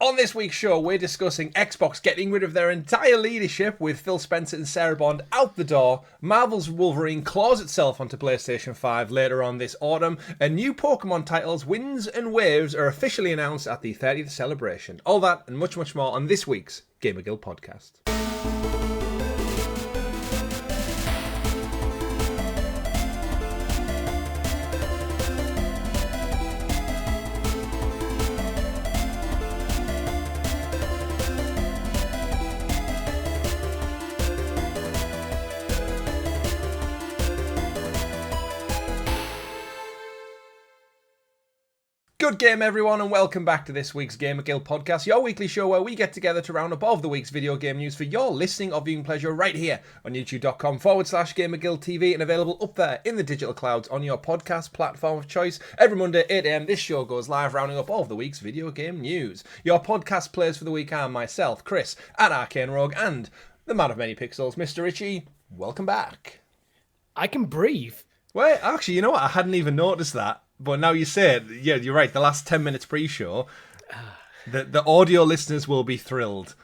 On this week's show, we're discussing Xbox getting rid of their entire leadership with Phil Spencer and Sarah Bond out the door, Marvel's Wolverine claws itself onto PlayStation 5 later on this autumn, and new Pokémon titles Winds and Waves are officially announced at the 30th celebration. All that and much, much more on this week's GamerGuild Podcast. Good game, everyone, and welcome back to this week's GamerGuild Podcast, your weekly show where we get together to round up all of the week's video game news for your listening or viewing pleasure right here on youtube.com/GamerGuild TV and available up there in the digital clouds on your podcast platform of choice. Every Monday, 8 a.m, this show goes live, rounding up all of the week's video game news. Your podcast players for the week are myself, Chris, at Arcane Rogue, and the man of many pixels, Mr. Richie. Welcome back. I can breathe. Well, actually, you know what? I hadn't even noticed that. But now you say it, yeah, you're right. The last 10 minutes pre-show, the audio listeners will be thrilled.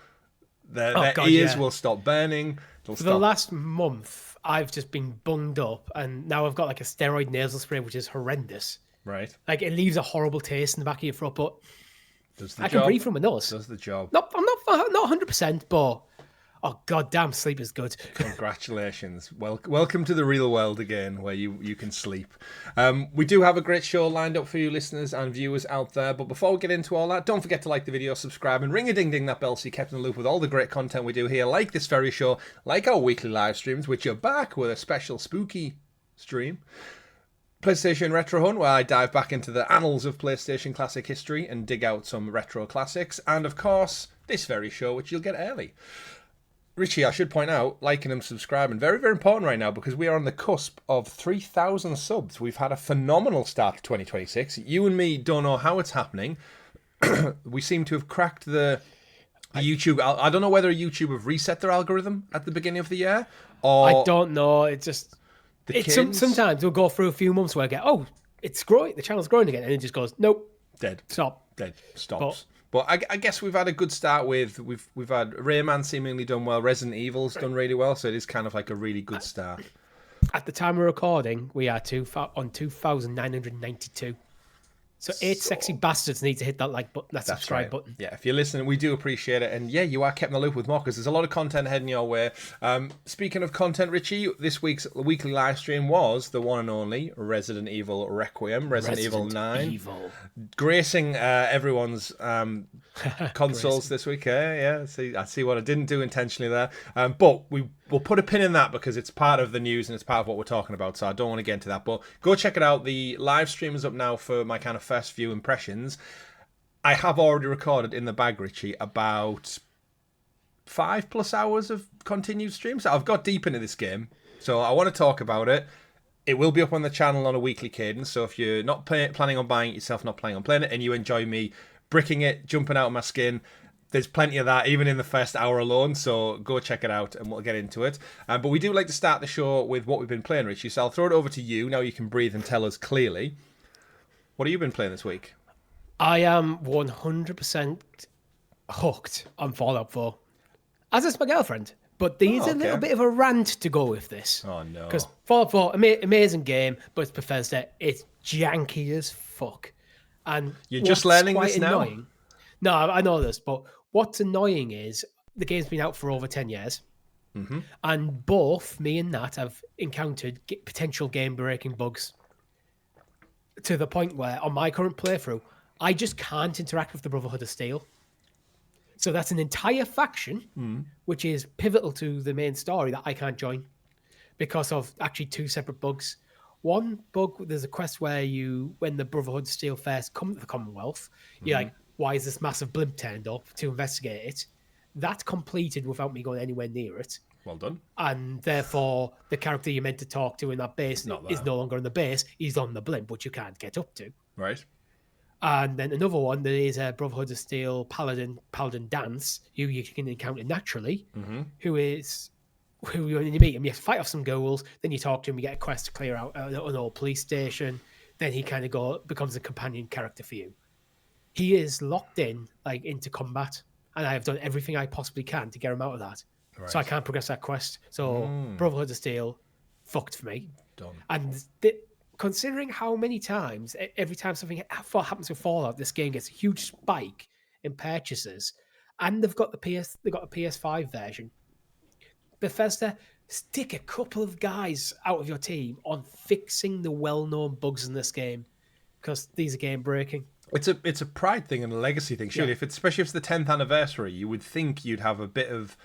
Their ears will stop burning. For the last month, I've just been bunged up, and now I've got like a steroid nasal spray, which is horrendous. Right. Like, it leaves a horrible taste in the back of your throat, but I can breathe from my nose. Does the job. I'm not 100%, but oh goddamn, sleep is good. Congratulations. Welcome to the real world again, where you can sleep. We do have a great show lined up for you listeners and viewers out there, but before we get into all that, don't forget to like the video, subscribe, and ring-a-ding-ding that bell so you're kept in the loop with all the great content we do here, like this very show, like our weekly live streams, which are back with a special spooky stream. PlayStation Retro Hunt, where I dive back into the annals of PlayStation classic history and dig out some retro classics, and of course, this very show, which you'll get early. Richie, I should point out, liking and subscribing, very, very important right now because we are on the cusp of 3,000 subs. We've had a phenomenal start to 2026. You and me don't know how it's happening. We seem to have cracked the YouTube. I don't know whether YouTube have reset their algorithm at the beginning of the year or... I don't know. It's just... sometimes we'll go through a few months where I get, it's growing, the channel's growing again, and it just goes, nope. Dead. Stop. Dead. Stops. But I guess we've had a good start with we've had Rayman seemingly done well, Resident Evil's done really well, so it is kind of like a really good start. At the time we're recording, we are on 2,992. So 8 sexy bastards need to hit that like button, that subscribe button. Yeah, if you're listening, we do appreciate it. And yeah, you are kept in the loop with more because there's a lot of content heading your way. Speaking of content, Richie, this week's weekly live stream was the one and only Resident Evil Requiem, Resident Evil 9. Gracing everyone's consoles this week. Yeah, I see what I didn't do intentionally there. But we'll put a pin in that because it's part of the news and it's part of what we're talking about, so I don't want to get into that. But go check it out. The live stream is up now for my kind of first few impressions. I have already recorded in the bag, Richie, about 5+ hours of continued streams. I've got deep into this game, so I want to talk about it. It will be up on the channel on a weekly cadence, so if you're not planning on buying it yourself, not planning on playing it, and you enjoy me bricking it, jumping out of my skin, there's plenty of that, even in the first hour alone, so go check it out and we'll get into it. But we do like to start the show with what we've been playing, Richie, so I'll throw it over to you. Now you can breathe and tell us clearly. What have you been playing this week? I am 100% hooked on Fallout 4. As is my girlfriend. But there's a little bit of a rant to go with this. Oh, no. Because Fallout 4, amazing game, but it's Bethesda. It's janky as fuck. And you're just learning this now? No, I know this, but what's annoying is the game's been out for over 10 years. Mm-hmm. And both me and Nat have encountered potential game-breaking bugs to the point where, on my current playthrough, I just can't interact with the Brotherhood of Steel. So that's an entire faction, which is pivotal to the main story, that I can't join because of actually 2 separate bugs. One bug, there's a quest where when the Brotherhood of Steel first come to the Commonwealth, you're like, why is this massive blimp turned up to investigate it? That's completed without me going anywhere near it. Well done. And therefore, the character you're meant to talk to in that base is no longer on the base. He's on the blimp, which you can't get up to. Right. And then another one, there is a Brotherhood of Steel Paladin Dance, who you can encounter naturally, who when you meet him, you have to fight off some ghouls, then you talk to him, you get a quest to clear out an old police station, then he kind of becomes a companion character for you. he is locked in, like, into combat, and I have done everything I possibly can to get him out of that. Right. So I can't progress that quest. So Brotherhood of Steel, fucked for me. Done. And considering how many times, every time something happens with Fallout, this game gets a huge spike in purchases, and they've got the PS5 version. Bethesda, stick a couple of guys out of your team on fixing the well-known bugs in this game, because these are game breaking. It's a pride thing and a legacy thing. Surely, especially if it's the 10th anherversary, you would think you'd have a bit of.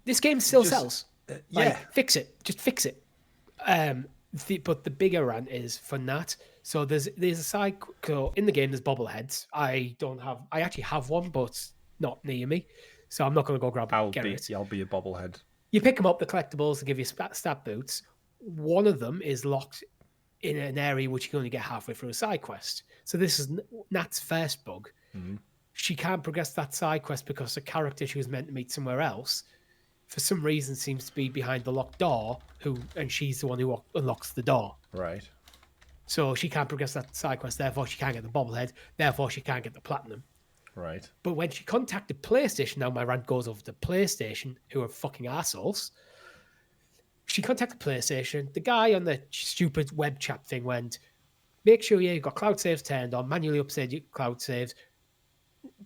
This game still sells. Fix it. Just fix it. But the bigger rant is for Nat. So there's a side. So in the game, there's bobbleheads. I actually have one, but not near me. So I'm not going to go grab it. I'll be a bobblehead. You pick them up, the collectibles, to give you stat boots. One of them is locked in an area which you can only get halfway through a side quest. So this is Nat's first bug. Mm-hmm. She can't progress that side quest because the character she was meant to meet somewhere else, for some reason, seems to be behind the locked door, and she's the one who unlocks the door. Right. So she can't progress that side quest, therefore she can't get the bobblehead, therefore she can't get the platinum. Right. But when she contacted PlayStation, now my rant goes over to PlayStation, who are fucking assholes. She contacted PlayStation. The guy on the stupid web chat thing went, make sure you've got cloud saves turned on, manually update your cloud saves,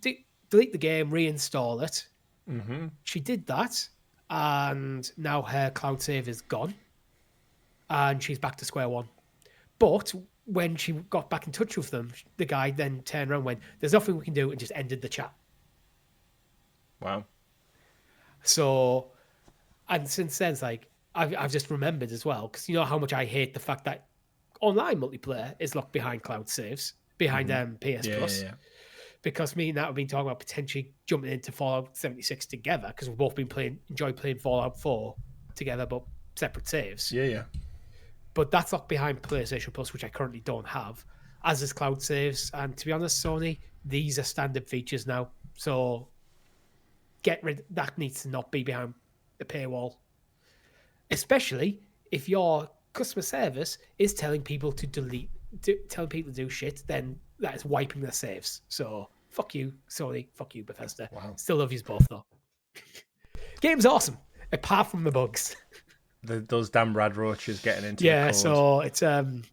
delete the game, reinstall it. Mm-hmm. She did that, and now her cloud save is gone, and she's back to square one. But when she got back in touch with them, the guy then turned around and went, there's nothing we can do, and just ended the chat. Wow. So, and since then, it's like, I've just remembered as well, because you know how much I hate the fact that online multiplayer is locked behind cloud saves, behind PS Plus. Yeah. Because me and Nat have been talking about potentially jumping into Fallout 76 together, because we've both been enjoy playing Fallout 4 together, but separate saves. Yeah. But that's locked behind PlayStation Plus, which I currently don't have, as is cloud saves. And to be honest, Sony, these are standard features now. So that needs to not be behind the paywall. Especially if your customer service is telling people to telling people to do shit, then that is wiping their saves. So fuck you, Sony. Fuck you, Bethesda. Wow. Still love you both though. Game's awesome, apart from the bugs. Those damn rad roaches getting into the code. So it's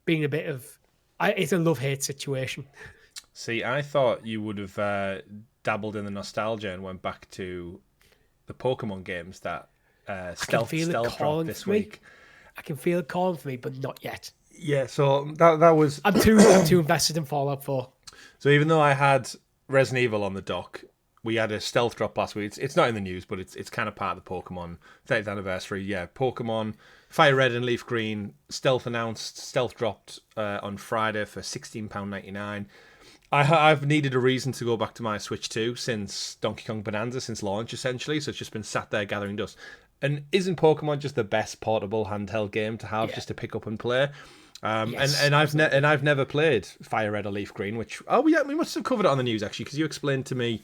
being a bit of it's a love-hate situation. See, I thought you would have dabbled in the nostalgia and went back to the Pokemon games that stealth dropped this week. I can feel it calling for me, but not yet. Yeah, so that was. I'm too invested in Fallout 4. So even though I had Resident Evil on the dock, we had a stealth drop last week. It's not in the news, but it's kind of part of the Pokemon 30th anniversary. Yeah, Pokemon Fire Red and Leaf Green stealth announced, stealth dropped on Friday for £16.99. I've needed a reason to go back to my Switch 2 since Donkey Kong Bonanza, since launch essentially. So it's just been sat there gathering dust. And isn't Pokemon just the best portable handheld game to have just to pick up and play? Yes, and I've never played Fire Red or Leaf Green, which we must have covered it on the news actually, because you explained to me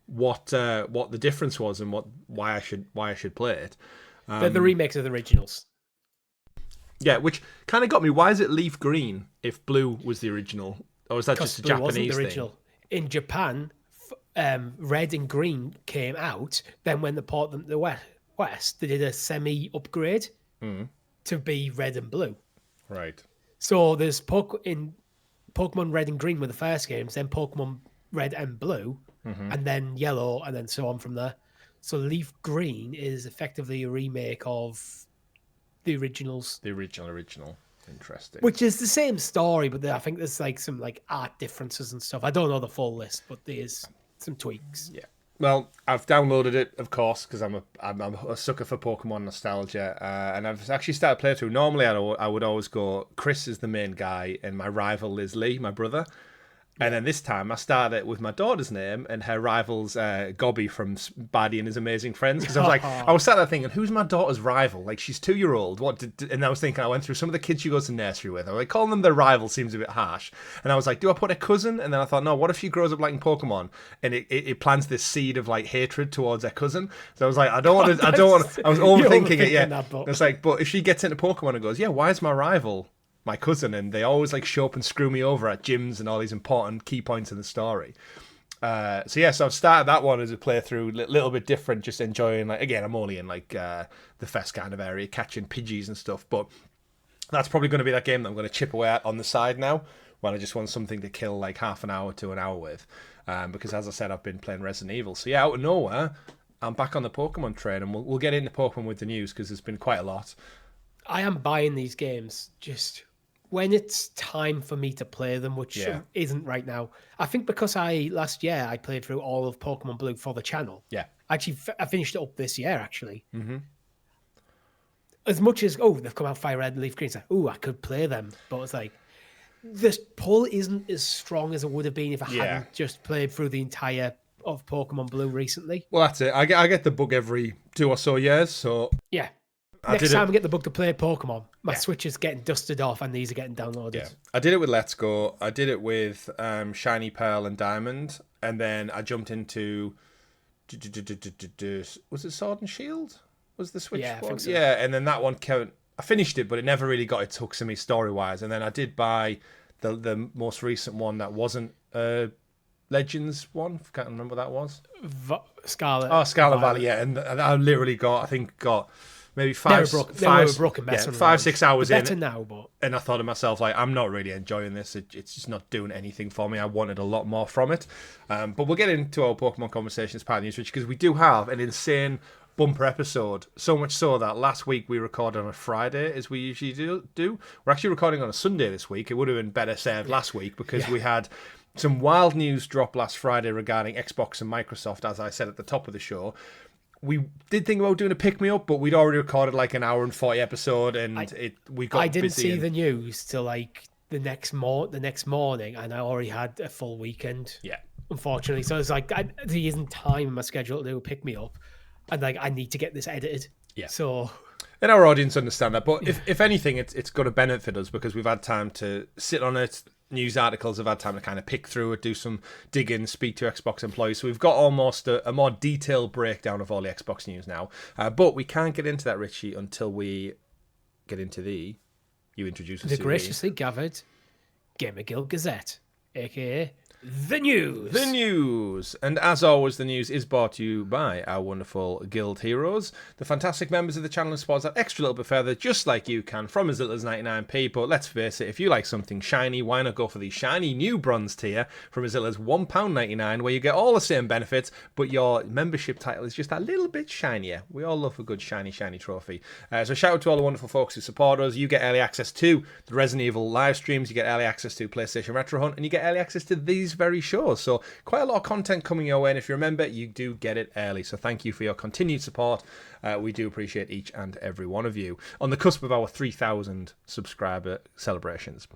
what the difference was and why I should play it. They're the remakes of the originals. Yeah, which kind of got me. Why is it Leaf Green if Blue was the original, or is that just a Japanese thing? In Japan, Red and Green came out. Then when they ported them to the West, they did a semi-upgrade to be Red and Blue. Right. So there's Pokemon Red and Green were the first games, then Pokemon Red and Blue, and then Yellow, and then so on from there. So Leaf Green is effectively a remake of the originals. The original. Interesting. Which is the same story, but I think there's like some like art differences and stuff. I don't know the full list, but there's some tweaks. Yeah. Well, I've downloaded it, of course, because I'm a sucker for Pokemon nostalgia, and I've actually started playthrough. Normally, I would always go, Chris is the main guy, and my rival is Lee, my brother. And then this time, I started it with my daughter's name, and her rival's Gobby from Bardi and His Amazing Friends. Because I was sat there thinking, who's my daughter's rival? Like, she's 2-year-old. And I was thinking, I went through some of the kids she goes to nursery with. I was like, calling them their rival seems a bit harsh. And I was like, do I put a cousin? And then I thought, no, what if she grows up liking Pokemon? And it plants this seed of, like, hatred towards her cousin. So I was like, I was overthinking it, yeah. It's like, but if she gets into Pokemon and goes, yeah, why is my rival my cousin, and they always like show up and screw me over at gyms and all these important key points in the story. So I've started that one as a playthrough, a little bit different, just enjoying, like, again, I'm only in like the fest kind of area, catching Pidgeys and stuff, but that's probably going to be that game that I'm going to chip away at on the side now, when I just want something to kill like half an hour to an hour with, because as I said, I've been playing Resident Evil. So yeah, out of nowhere, I'm back on the Pokemon train, and we'll get into Pokemon with the news, because there's been quite a lot. I am buying these games just when it's time for me to play them, which isn't right now. I think because last year I played through all of Pokemon Blue for the channel. Yeah. Actually, I finished it up this year, actually. Mm-hmm. As much as, they've come out Fire Red and Leaf Green, it's like, I could play them. But it's like, this pull isn't as strong as it would have been if I hadn't just played through the entire of Pokemon Blue recently. Well, that's it. I get the bug every 2 or so years, so... Yeah. Next time I get the bug to play Pokemon, my Switch is getting dusted off and these are getting downloaded. Yeah. I did it with Let's Go. I did it with Shiny Pearl and Diamond. And then I jumped into... Was it Sword and Shield? Was the Switch one? I think so. Yeah, and then that one I finished it, but it never really got its hooks in me story-wise. And then I did buy the most recent one that wasn't Legends one. Can't remember what that was. Scarlet. Oh, Scarlet Valley, yeah. And I literally got maybe 5-6 hours better in now, but and I thought to myself, like, I'm not really enjoying this. It's just not doing anything for me. I wanted a lot more from it. But we'll get into our Pokemon conversations part of the news, because we do have an insane bumper episode. So much so that last week we recorded on a Friday, as we usually do. We're actually recording on a Sunday this week. It would have been better served last week, because we had some wild news drop last Friday regarding Xbox and Microsoft, as I said at the top of the show. We did think about doing a pick-me-up, but we'd already recorded like an hour and 40 episode, and we got busy. I didn't see the news till like the next morning, and I already had a full weekend. Yeah, unfortunately. So it's like there isn't time in my schedule to do a pick-me-up, and like I need to get this edited. Yeah. So... And our audience understand that, but if anything, it's going to benefit us, because we've had time to sit on it. News articles have had time to kind of pick through it, do some digging, speak to Xbox employees. So we've got almost a more detailed breakdown of all the Xbox news now. But we can't get into that, Richie, until we get into you introduce us the to graciously gathered GamerGuild Gazette, a.k.a. The news. The news. And as always, the news is brought to you by our wonderful guild heroes, the fantastic members of the channel who support that extra little bit further, just like you can, from as little as 99p. But let's face it, if you like something shiny, why not go for the shiny new bronze tier from as little as £1.99, where you get all the same benefits, but your membership title is just a little bit shinier. We all love a good shiny trophy. So shout out to all the wonderful folks who support us. You get early access to the Resident Evil live streams, you get early access to PlayStation Retro Hunt, and you get early access to these very shows. So quite a lot of content coming your way, and if you remember, you do get it early. So thank you for your continued support. We do appreciate each and every one of you on the cusp of our 3,000 subscriber celebrations.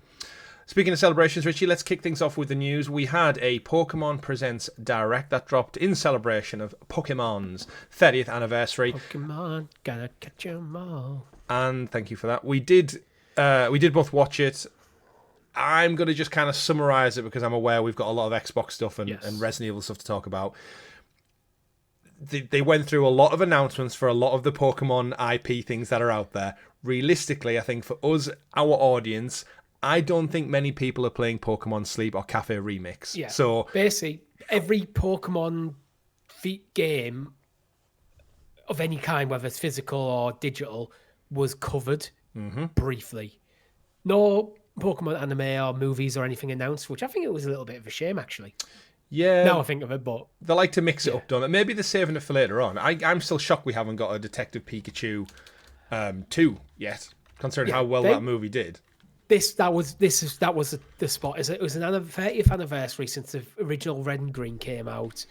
Speaking of celebrations, Richie, let's kick things off with the news. We had a Pokemon Presents Direct that dropped in celebration of Pokemon's 30th anniversary. Pokemon, gotta catch 'em all. And thank you for that. We did both watch it. I'm going to just kind of summarize it, because I'm aware we've got a lot of Xbox stuff and Resident Evil stuff to talk about. They went through a lot of announcements for a lot of the Pokemon IP things that are out there. Realistically, I think for us, our audience, I don't think many people are playing Pokemon Sleep or Cafe Remix. Yeah. So basically, every Pokemon game of any kind, whether it's physical or digital, was covered briefly. No Pokemon anime or movies or anything announced, which I think it was a little bit of a shame, actually. Yeah. Now I think of it, but... They like to mix it up, don't they? Maybe they're saving it for later on. I'm still shocked we haven't got a Detective Pikachu 2 yet, considering how well that movie did. That was the spot. It was an 30th anniversary since the original Red and Green came out.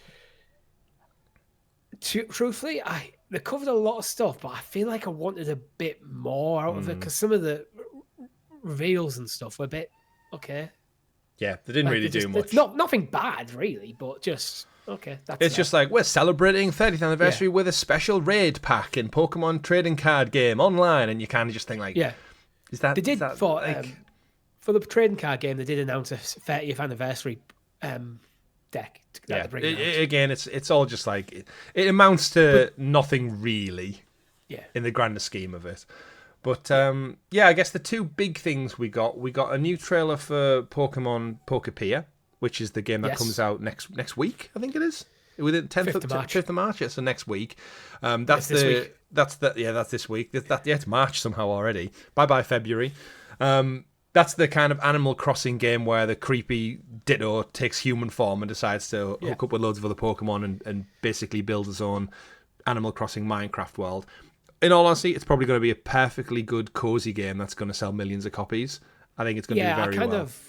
Truthfully, they covered a lot of stuff, but I feel like I wanted a bit more out of it, because some of the reveals and stuff were a bit okay. Yeah, they didn't really do much. It's nothing bad, really, but just okay. It's just like, we're celebrating 30th anniversary with a special raid pack in Pokemon trading card game online, and you kind of just think like, is that? They did for the trading card game. They did announce a 30th anniversary deck. Again, it's all just like it amounts to nothing really. Yeah. In the grander scheme of it. But yeah, I guess the two big things we got a new trailer for Pokemon Pokepedia, which is the game that comes out next week, I think it is. Within 5th of March, yeah, so next week. That's this week. That's this week. It's March somehow already. Bye February. That's the kind of Animal Crossing game where the creepy Ditto takes human form and decides to hook up with loads of other Pokemon and basically build his own Animal Crossing Minecraft world. In all honesty, it's probably going to be a perfectly good, cozy game that's going to sell millions of copies. I think it's going to be very well. I kind of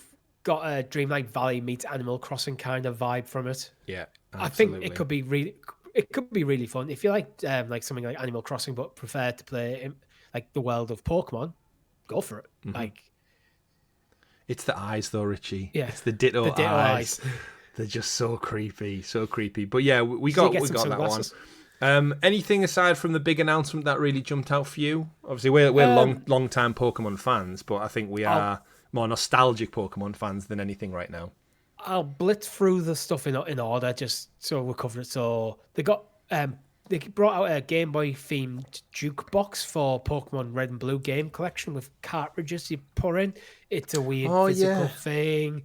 got a Dreamlight Valley meets Animal Crossing kind of vibe from it. Yeah, absolutely. I think it could be really fun. If you like something like Animal Crossing but prefer to play in, like the world of Pokemon, go for it. Mm-hmm. Like, it's the eyes though, Richie. Yeah, it's the Ditto eyes. They're just so creepy, so creepy. But yeah, we got that one. Anything aside from the big announcement that really jumped out for you? Obviously, we're long time Pokemon fans, but I think we are more nostalgic Pokemon fans than anything right now. I'll blitz through the stuff in order just so we'll cover it. So they brought out a Game Boy themed jukebox for Pokemon Red and Blue game collection with cartridges you pour in. It's a weird physical thing.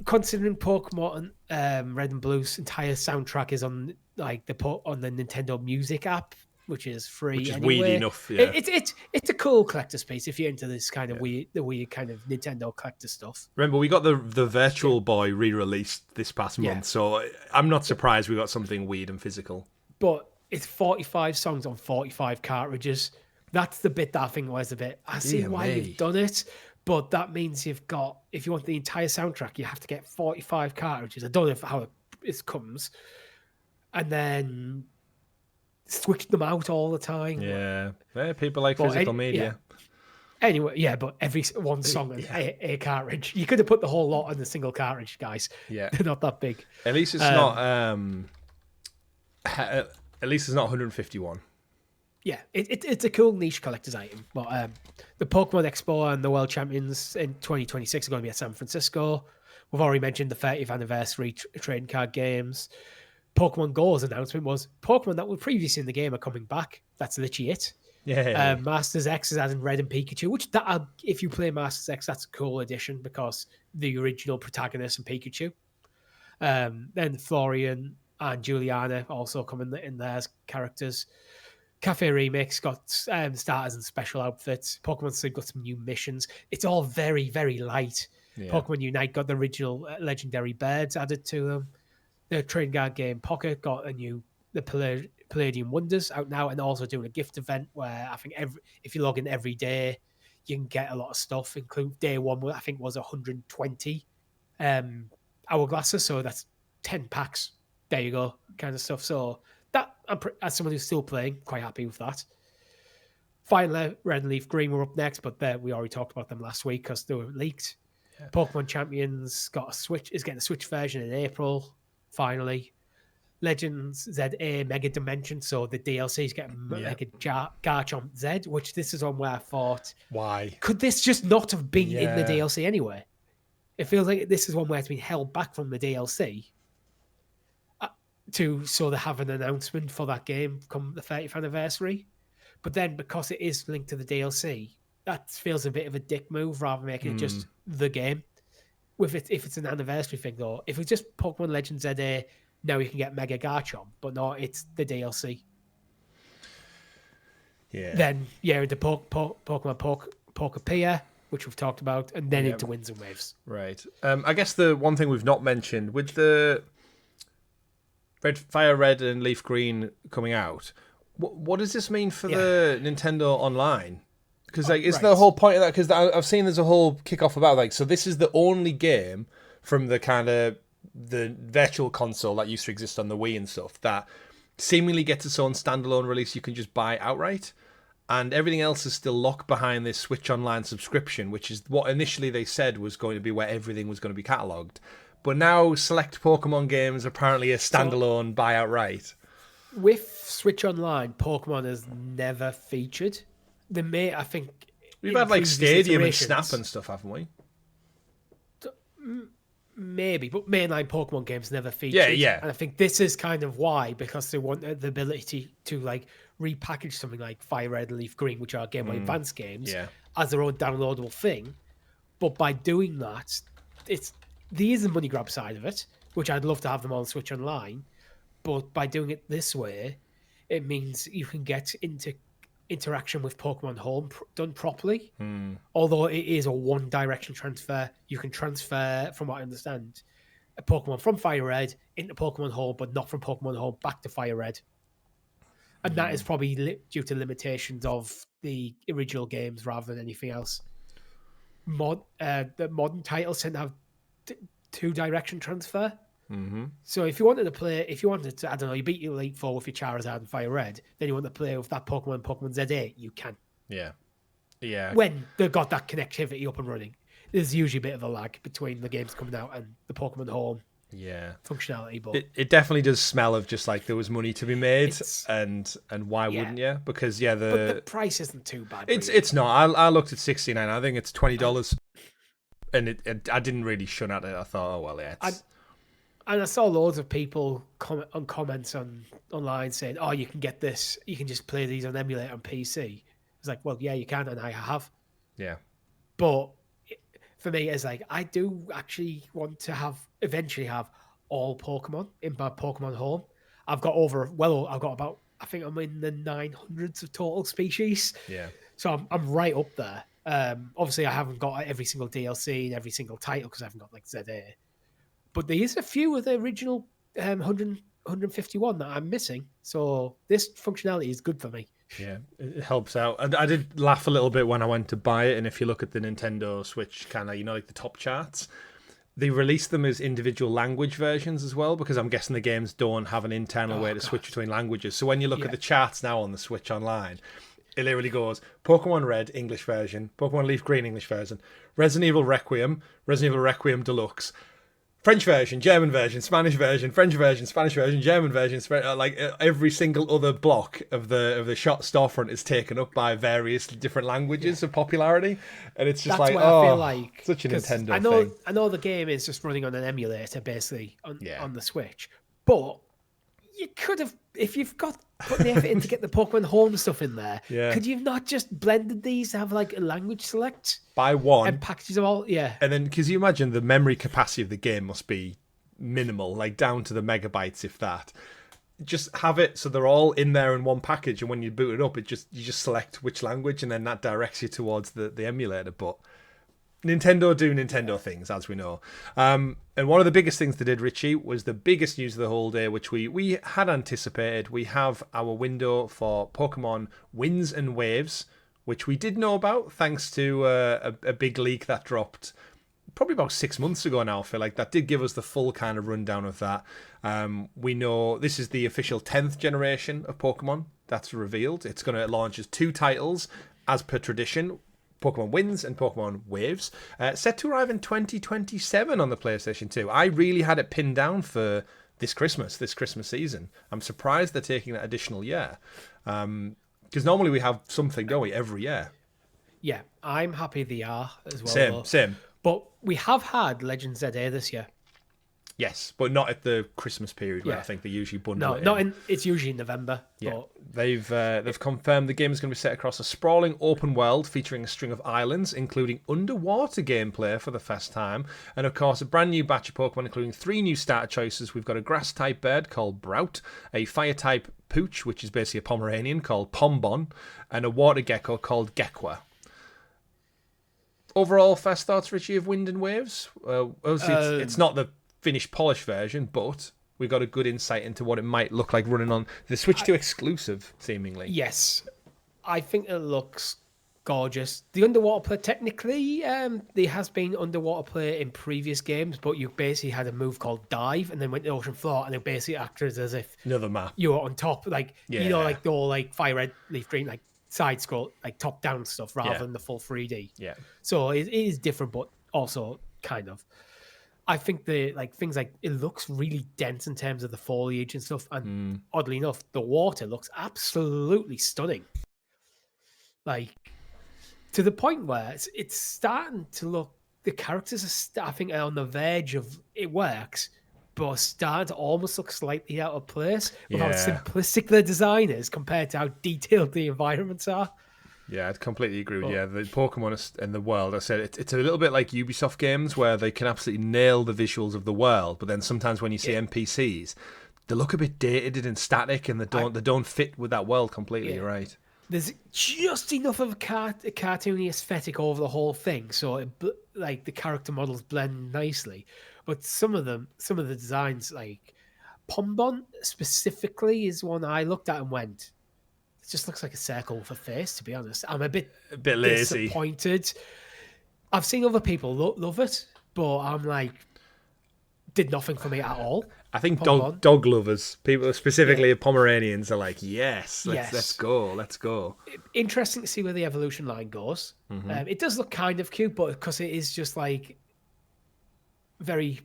Considering Pokemon Red and Blue's entire soundtrack is on the Nintendo Music app, which is free, which is anyway. weird enough. Yeah, it's a cool collector's piece if you're into this kind of weird kind of Nintendo collector stuff. Remember, we got the Virtual Boy re-released this past month, so I'm not surprised we got something weird and physical. But it's 45 songs on 45 cartridges. That's the bit that I think was a bit. I see why you've done it. But that means if you want the entire soundtrack, you have to get 45 cartridges. I don't know how it comes. And then switch them out all the time. Yeah. People like physical media. Yeah. Anyway, but every one song on a cartridge. You could have put the whole lot on the single cartridge, guys. Yeah. They're not that big. At least it's not... at least it's not 151. Yeah, it's a cool niche collector's item. But the Pokemon Expo and the World Champions in 2026 are going to be at San Francisco. We've already mentioned the 30th anniversary trading card games. Pokemon Go's announcement was Pokemon that were previously in the game are coming back. That's literally it. Yeah. Masters X is adding Red and Pikachu, which if you play Masters X, that's a cool addition because the original protagonist and Pikachu. Then Florian and Juliana also come in there as characters. Cafe Remix got starters and special outfits. Pokemon Sleep got some new missions. It's all very, very light. Yeah. Pokemon Unite got the original legendary birds added to them. The trading card game Pocket got the Palladium Wonders out now, and also doing a gift event where I think if you log in every day, you can get a lot of stuff. Include day one, I think was 120 hourglasses, so that's 10 packs. There you go, kind of stuff. So that as someone who's still playing, quite happy with that. Finally, Red and Leaf Green were up next, but we already talked about them last week because they were leaked. Yeah. Pokemon Champions is getting a Switch version in April. Finally, Legends ZA Mega Dimension, so the DLC is getting Mega Garchomp Z, which this is on where I thought, why could this just not have been in the DLC anyway? It feels like this is one where it's been held back from the DLC so they have an announcement for that game come the 30th anniversary. But then because it is linked to the DLC, that feels a bit of a dick move rather than making it just the game. If it's an anniversary thing, though, if it's just Pokemon Legends ZA, now you can get Mega Garchomp, but no, it's the DLC. Yeah. Then, the Pokemon Pokepedia, which we've talked about, and then into Winds and Waves. Right. I guess the one thing we've not mentioned, with the Fire Red and Leaf Green coming out, what does this mean for the Nintendo Online? Because the whole point of that? Because I've seen there's a whole kickoff about so this is the only game from the kind of the virtual console that used to exist on the Wii and stuff that seemingly gets its own standalone release you can just buy outright, and everything else is still locked behind this Switch Online subscription, which is what initially they said was going to be where everything was going to be catalogued. But now select Pokemon games apparently are standalone buy outright. With Switch Online, Pokemon has never featured. I think we've had Stadium and Snap and stuff, haven't we? Maybe, but mainline Pokemon games never featured. Yeah. And I think this is kind of why, because they want the ability to repackage something like Fire Red and Leaf Green, which are Game Boy Advance games, as their own downloadable thing. But by doing that, there is a money grab side of it, which I'd love to have them on Switch Online. But by doing it this way, it means you can get into interaction with Pokemon Home done properly. Although it is a one-direction transfer, you can transfer, from what I understand, a Pokemon from Fire Red into Pokemon Home, but not from Pokemon Home back to Fire Red. And that is probably due to limitations of the original games rather than anything else. The modern titles tend to have two-direction transfer. So if you wanted to, I don't know, you beat your Elite Four with your Charizard and Fire Red, then you want to play with that Pokemon Z8, you can. Yeah. When they've got that connectivity up and running. There's usually a bit of a lag between the games coming out and the Pokemon Home functionality. But it definitely does smell of just like there was money to be made, and why wouldn't you? Because but the price isn't too bad. It's not. I looked at $69. I think it's $20, and I didn't really shun at it. I thought, oh well, yeah. And I saw loads of people comments online saying, "Oh, you can get this. You can just play these on emulator on PC." It's like, well, yeah, you can, and I have. Yeah. But for me, it's like I do actually want to eventually have all Pokemon in my Pokemon Home. I've got about, I think I'm in the 900s of total species. Yeah. So I'm right up there. Obviously, I haven't got every single DLC and every single title because I haven't got like ZA. But there is a few of the original 151 that I'm missing. So this functionality is good for me. Yeah, it helps out. I did laugh a little bit when I went to buy it, and if you look at the Nintendo Switch kind of, like the top charts, they released them as individual language versions as well, because I'm guessing the games don't have an internal way to switch between languages. So when you look at the charts now on the Switch Online, it literally goes Pokemon Red, English version, Pokemon Leaf Green, English version, Resident Evil Requiem, Resident Evil Requiem Deluxe, French version, German version, Spanish version, French version, Spanish version, German version. Like every single other block of the shot storefront is taken up by various different languages of popularity, and it's just I feel like such a Nintendo thing. I know the game is just running on an emulator basically on the Switch, but you could have, if you've put the effort in to get the Pokemon Home stuff in there, could you have not just blended these to have like a language select? By one. And packages them all, And then, because you imagine the memory capacity of the game must be minimal, like down to the megabytes, if that. Just have it so they're all in there in one package, and when you boot it up, you just select which language, and then that directs you towards the emulator. But Nintendo do Nintendo things, as we know. And one of the biggest things they did, Richie, was the biggest news of the whole day, which we had anticipated. We have our window for Pokemon Winds and Waves, which we did know about thanks to a big leak that dropped probably about 6 months ago now. I feel like that did give us the full kind of rundown of that. We know this is the official 10th generation of Pokemon that's revealed. It's going to launch as 2 titles, as per tradition. Pokemon Winds and Pokemon Waves, set to arrive in 2027 on the PlayStation 2. I really had it pinned down for this Christmas season. I'm surprised they're taking that additional year. Because normally we have something, don't we, every year? Yeah, I'm happy they are as well. Same. But we have had Legends ZA this year. Yes, but not at the Christmas period where I think they usually bundle it. No, it's usually in November. Yeah, but they've confirmed the game is going to be set across a sprawling open world featuring a string of islands, including underwater gameplay for the first time, and of course a brand new batch of Pokemon, including 3 new starter choices. We've got a grass-type bird called Brout, a fire-type Pooch, which is basically a Pomeranian, called Pombon, and a water gecko called Gekwa. Overall, first thoughts, Richie, of Wind and Waves? Obviously, it's not the finished polished version, but we got a good insight into what it might look like running on the Switch 2 exclusive, seemingly. Yes, I think it looks gorgeous. The underwater play, technically, there has been underwater play in previous games, but you basically had a move called Dive and then went to the ocean floor, and it basically acted as if another map. You were on top, like like the all like Fire Red, Leaf Green, like side scroll, like top down stuff rather than the full 3D. Yeah. So it is different, but also kind of. I think things like it looks really dense in terms of the foliage and stuff, and oddly enough, the water looks absolutely stunning. Like to the point where it's starting to look. The characters are, I think, are on the verge of it works, but starting to almost look slightly out of place with how Yeah. simplistic the design is compared to how detailed the environments are. Yeah, I'd completely agree with you. The Pokemon in the world, I said, it's a little bit like Ubisoft games where they can absolutely nail the visuals of the world, but then sometimes when you see NPCs, they look a bit dated and static, and they don't fit with that world completely. You're right. There's just enough of a cartoony aesthetic over the whole thing, so like the character models blend nicely. But some of the designs, like Pombon specifically, is one I looked at and went, it just looks like a circle with a face, to be honest. I'm a bit lazy. Disappointed. I've seen other people love it, but I'm like, did nothing for me at all. I think dog lovers, people specifically Pomeranians, are like, yes, let's go. Interesting to see where the evolution line goes. It does look kind of cute, but because it is just like very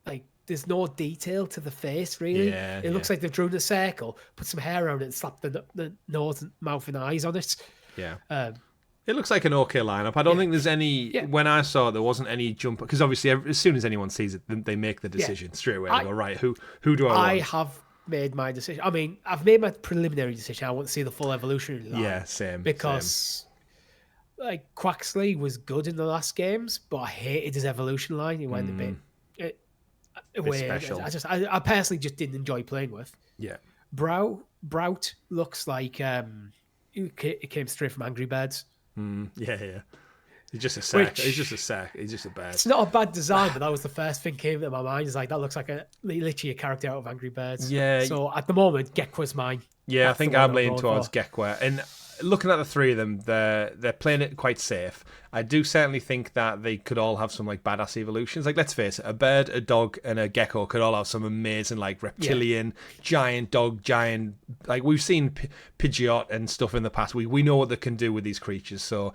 like there's no detail to the face really. It looks like they've drawn a circle, put some hair around it, and slapped the nose, and mouth, and eyes on it. Yeah. It looks like an okay lineup. I don't think there's any. Yeah. When I saw it, there wasn't any jump, because obviously as soon as anyone sees it, they make the decision straight away. They go, right, who do I want? I have made my decision. I mean, I've made my preliminary decision. I want to see the full evolution line. Yeah, same. Because like Quaxley was good in the last games, but I hated his evolution line. He went a bit weird. Special. I personally just didn't enjoy playing with. Yeah. Brout looks like it came straight from Angry Birds. Yeah. He's just a sack. He's just a bird. It's not a bad design, but that was the first thing came to my mind. Is like, that looks like literally a character out of Angry Birds. Yeah. So at the moment, Gekwa's mine. Yeah, that's I think I'm leaning towards Gekwa. And looking at the three of them, they're playing it quite safe. I do certainly think that they could all have some like badass evolutions. Like, let's face it, a bird, a dog, and a gecko could all have some amazing like reptilian, giant dog, giant, like we've seen Pidgeot and stuff in the past. We know what they can do with these creatures. So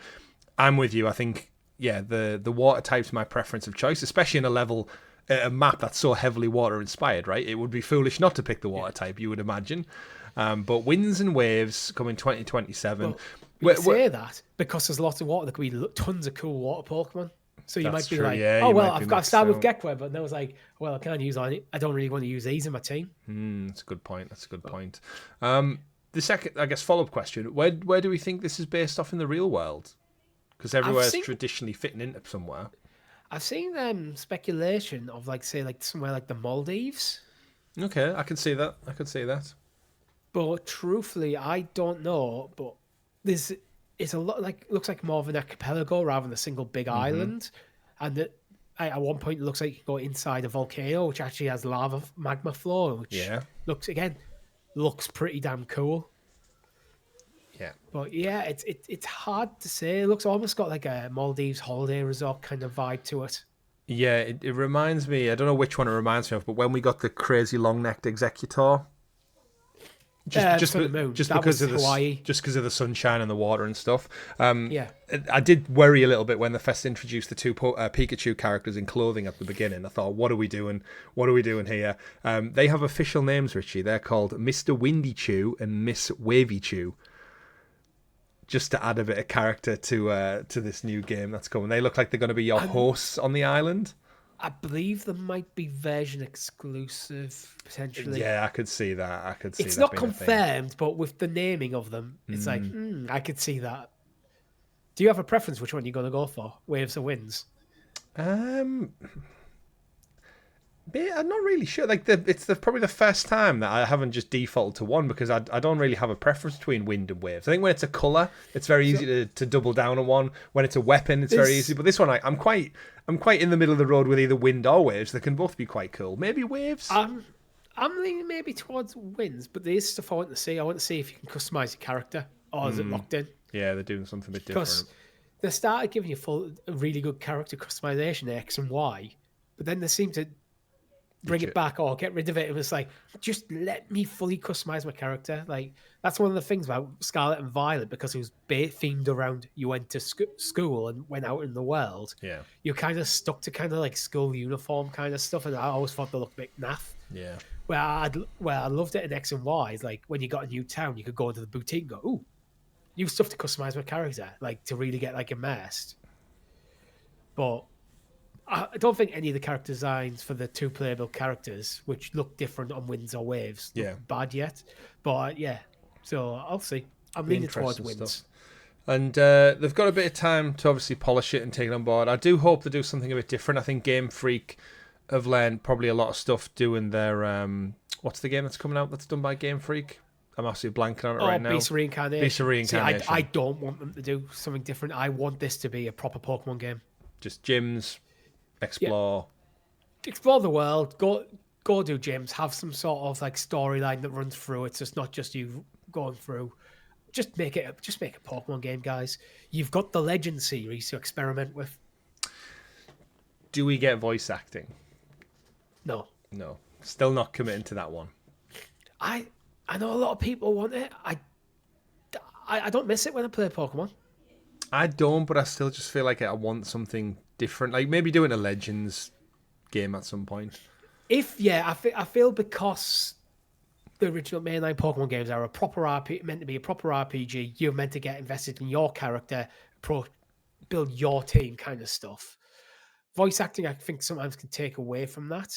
I'm with you. I think the water type's my preference of choice, especially in a map that's so heavily water inspired. Right, it would be foolish not to pick the water type, you would imagine. But winds and waves come in 2027. We say that because there's lots of water. There could be tons of cool water Pokemon. So you might be like, I've got to start with Gekwa. But then I was like, well, I can't use I don't really want to use these in my team. That's a good point. The second, I guess, follow-up question, where do we think this is based off in the real world? Because everywhere's traditionally fitting into somewhere. I've seen speculation of somewhere like the Maldives. Okay, I can see that. But truthfully, I don't know. But it's a lot looks like more of an archipelago rather than a single big island. And at one point, it looks like you can go inside a volcano, which actually has magma flow, which looks pretty damn cool. Yeah. But yeah, it's hard to say. It looks almost got like a Maldives holiday resort kind of vibe to it. Yeah, it reminds me, I don't know which one it reminds me of, but when we got the crazy long-necked Executor, just because of the sunshine and the water and stuff. I did worry a little bit when they first introduced the two Pikachu characters in clothing at the beginning. I thought, what are we doing here? They have official names, Richie. They're called Mr. Windy Chew and Miss Wavy Chew, just to add a bit of character to this new game that's coming. They look like they're going to be your hosts on the island. I believe there might be version exclusive potentially. Yeah, I could see that. It's not confirmed, but with the naming of them, it's like I could see that. Do you have a preference which one you're going to go for? Waves or winds? I'm not really sure. Like it's probably the first time that I haven't just defaulted to one, because I don't really have a preference between wind and waves. I think when it's a colour, it's very easy to double down on one. When it's a weapon, it's very easy. But this one, I'm quite in the middle of the road with either wind or waves. They can both be quite cool. Maybe waves. I'm leaning maybe towards winds, but there is stuff I want to see. I want to see if you can customize your character, or is it locked in? Yeah, they're doing something a bit different. Because they started giving you really good character customization, X and Y, but then they seem to bring it back or get rid of it. It was like, just let me fully customize my character. Like, that's one of the things about Scarlet and Violet, because it was themed around you went to school and went out in the world. Yeah, you're kind of stuck to kind of like school uniform kind of stuff, and I always thought they looked a bit naff. Yeah. Where I loved it in X and Y is like when you got a new town, you could go into the boutique and go, ooh, new stuff to customize my character, like to really get like immersed. But I don't think any of the character designs for the two playable characters, which look different on Winds or Waves, look bad yet. But yeah, so I'll see. I'm leaning towards Winds. Stuff. And they've got a bit of time to obviously polish it and take it on board. I do hope they do something a bit different. I think Game Freak have learned probably a lot of stuff doing their... what's the game that's coming out that's done by Game Freak? I'm absolutely blanking on it right now. Beast of Reincarnation. Beast of Reincarnation. See, I don't want them to do something different. I want this to be a proper Pokemon game. Just gyms, explore. Yeah. Explore the world. Go do gyms. Have some sort of like storyline that runs through. It's just not just you going through. Just make it a Pokemon game, guys. You've got the Legend series to experiment with. Do we get voice acting? No. Still not committing to that one. I know a lot of people want it. I don't miss it when I play Pokemon. I don't, but I still just feel like I want something different. Like maybe doing a Legends game at some point. I feel because the original mainline Pokemon games are meant to be a proper RPG. You're meant to get invested in your character, build your team kind of stuff. Voice acting, I think, sometimes can take away from that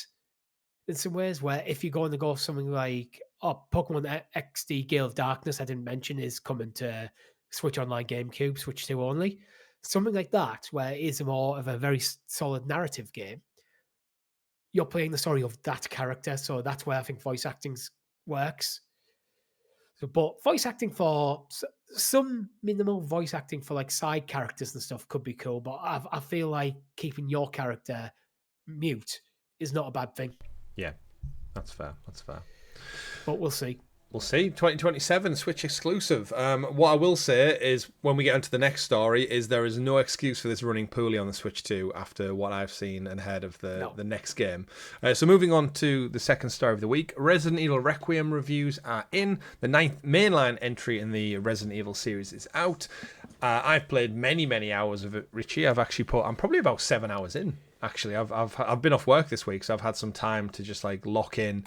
in some ways, where if you're going to go something like Pokemon XD Gale of Darkness, I didn't mention, is coming to Switch Online, GameCube, Switch 2 only. Something like that, where it is more of a very solid narrative game. You're playing the story of that character, so that's where I think voice acting works. So, but voice acting for some minimal voice acting for like side characters and stuff could be cool, but I feel like keeping your character mute is not a bad thing. Yeah, that's fair. But we'll see. 2027 Switch exclusive. What I will say is when we get into the next story is there is no excuse for this running poorly on the Switch 2 after what I've seen and heard of the next game. So moving on to the second story of the week, Resident Evil Requiem reviews are in. The 9th mainline entry in the Resident Evil series is out. I've played many hours of it, Richie. I'm probably about 7 hours in. Actually, I've been off work this week, so I've had some time to just like lock in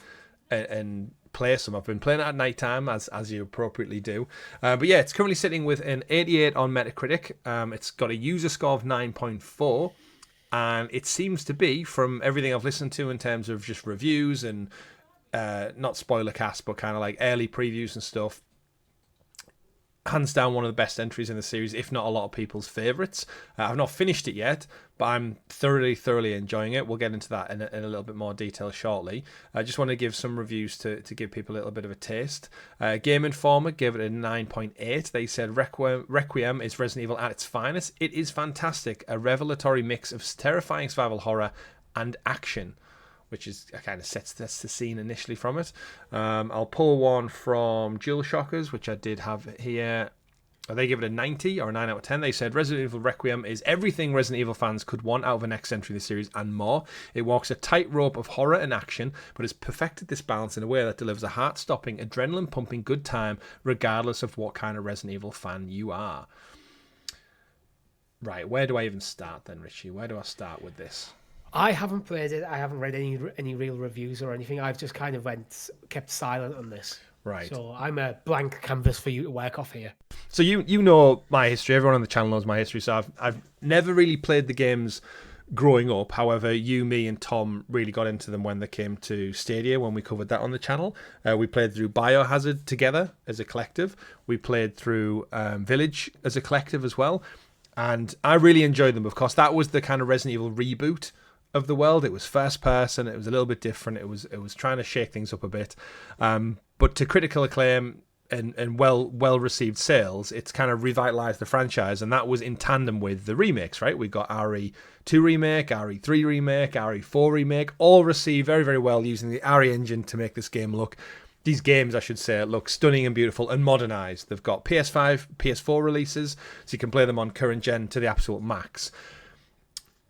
and play some. I've been playing it at night time, as you appropriately do. But yeah, it's currently sitting with an 88 on Metacritic. It's got a user score of 9.4, and it seems to be, from everything I've listened to in terms of just reviews and not spoiler cast, but kind of like early previews and stuff, hands down one of the best entries in the series, if not a lot of people's favourites. I've not finished it yet, but I'm thoroughly enjoying it. We'll get into that in a little bit more detail shortly. I just want to give some reviews to give people a little bit of a taste. Game Informer gave it a 9.8. They said Requiem is Resident Evil at its finest. It is fantastic, a revelatory mix of terrifying survival horror and action, which is kind of sets the scene initially from it. I'll pull one from Dual Shockers, which I did have here. They give it a 90 or a 9 out of 10. They said Resident Evil Requiem is everything Resident Evil fans could want out of the next entry of the series and more. It walks a tightrope of horror and action, but has perfected this balance in a way that delivers a heart-stopping, adrenaline-pumping good time, regardless of what kind of Resident Evil fan you are. Right, where do I even start then, Richie? Where do I start with this? I haven't played it. I haven't read any real reviews or anything. I've just kind of kept silent on this. Right. So I'm a blank canvas for you to work off here. So you know my history. Everyone on the channel knows my history. So I've never really played the games growing up. However, you, me, and Tom really got into them when they came to Stadia, when we covered that on the channel. We played through Biohazard together as a collective. We played through Village as a collective as well. And I really enjoyed them. Of course, that was the kind of Resident Evil reboot of the world. It was first person. It was a little bit different. It was trying to shake things up a bit. But to critical acclaim and well received sales, it's kind of revitalized the franchise, and that was in tandem with the remakes, right? We got RE2 remake, RE3 remake, RE4 remake, all received very, very well, using the RE engine to make these games, I should say, look stunning and beautiful and modernized. They've got PS5, PS4 releases, so you can play them on current gen to the absolute max.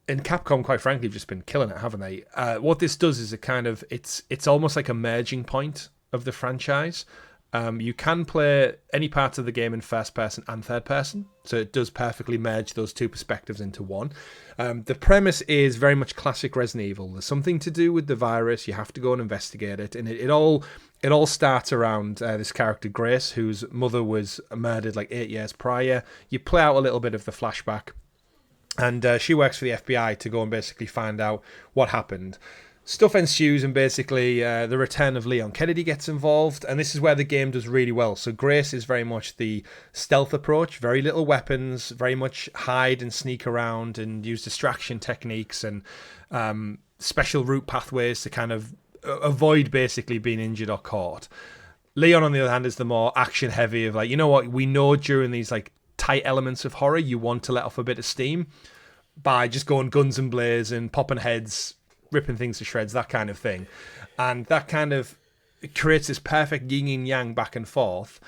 And Capcom, quite frankly, have just been killing it, haven't they? What this does is it's almost like a merging point of the franchise. You can play any parts of the game in first person and third person, so it does perfectly merge those two perspectives into one. The premise is very much classic Resident Evil. There's something to do with the virus. You have to go and investigate it, and it all starts around this character Grace, whose mother was murdered like 8 years prior. You play out a little bit of the flashback. And she works for the FBI to go and basically find out what happened. Stuff ensues, and basically the return of Leon Kennedy gets involved, and this is where the game does really well. So Grace is very much the stealth approach, very little weapons, very much hide and sneak around and use distraction techniques and special route pathways to kind of avoid basically being injured or caught. Leon, on the other hand, is the more action heavy of like, you know what, we know during these like tight elements of horror you want to let off a bit of steam by just going guns and blaze and popping heads, ripping things to shreds, that kind of thing. And that kind of creates this perfect yin and yang back and forth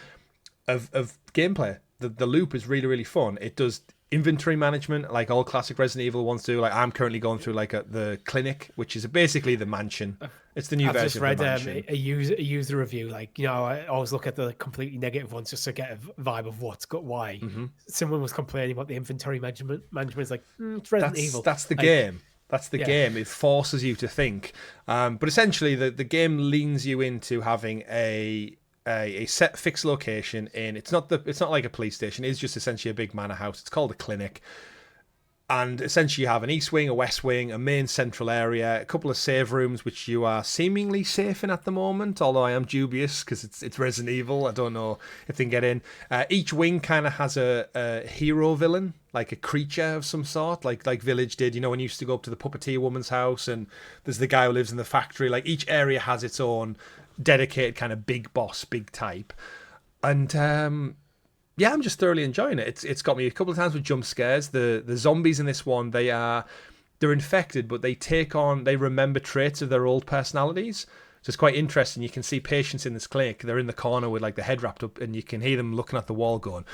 of gameplay. The loop is really, really fun. It does inventory management like all classic Resident Evil ones do. Like I'm currently going through like the clinic, which is basically the mansion. It's the new I've version of the mansion. Just read a user review. Like, you know, I always look at the completely negative ones just to get a vibe of what's got why. Mm-hmm. Someone was complaining about the inventory management. Management is like, it's Resident Evil. That's the game. That's the game. It forces you to think. But essentially, the game leans you into having a set fixed location in. It's not like a police station. It's just essentially a big manor house. It's called a clinic. And essentially you have an east wing, a west wing, a main central area, a couple of save rooms, which you are seemingly safe in at the moment, although I am dubious because it's Resident Evil. I don't know if they can get in. Each wing kind of has a hero villain, like a creature of some sort, like Village did. You know, when you used to go up to the puppeteer woman's house and there's the guy who lives in the factory. Like each area has its own dedicated kind of big boss, big type. And yeah, I'm just thoroughly enjoying it. It's got me a couple of times with jump scares. The zombies in this one, they're infected, but they remember traits of their old personalities. So it's quite interesting. You can see patients in this clinic. They're in the corner with like the head wrapped up, and you can hear them looking at the wall, going,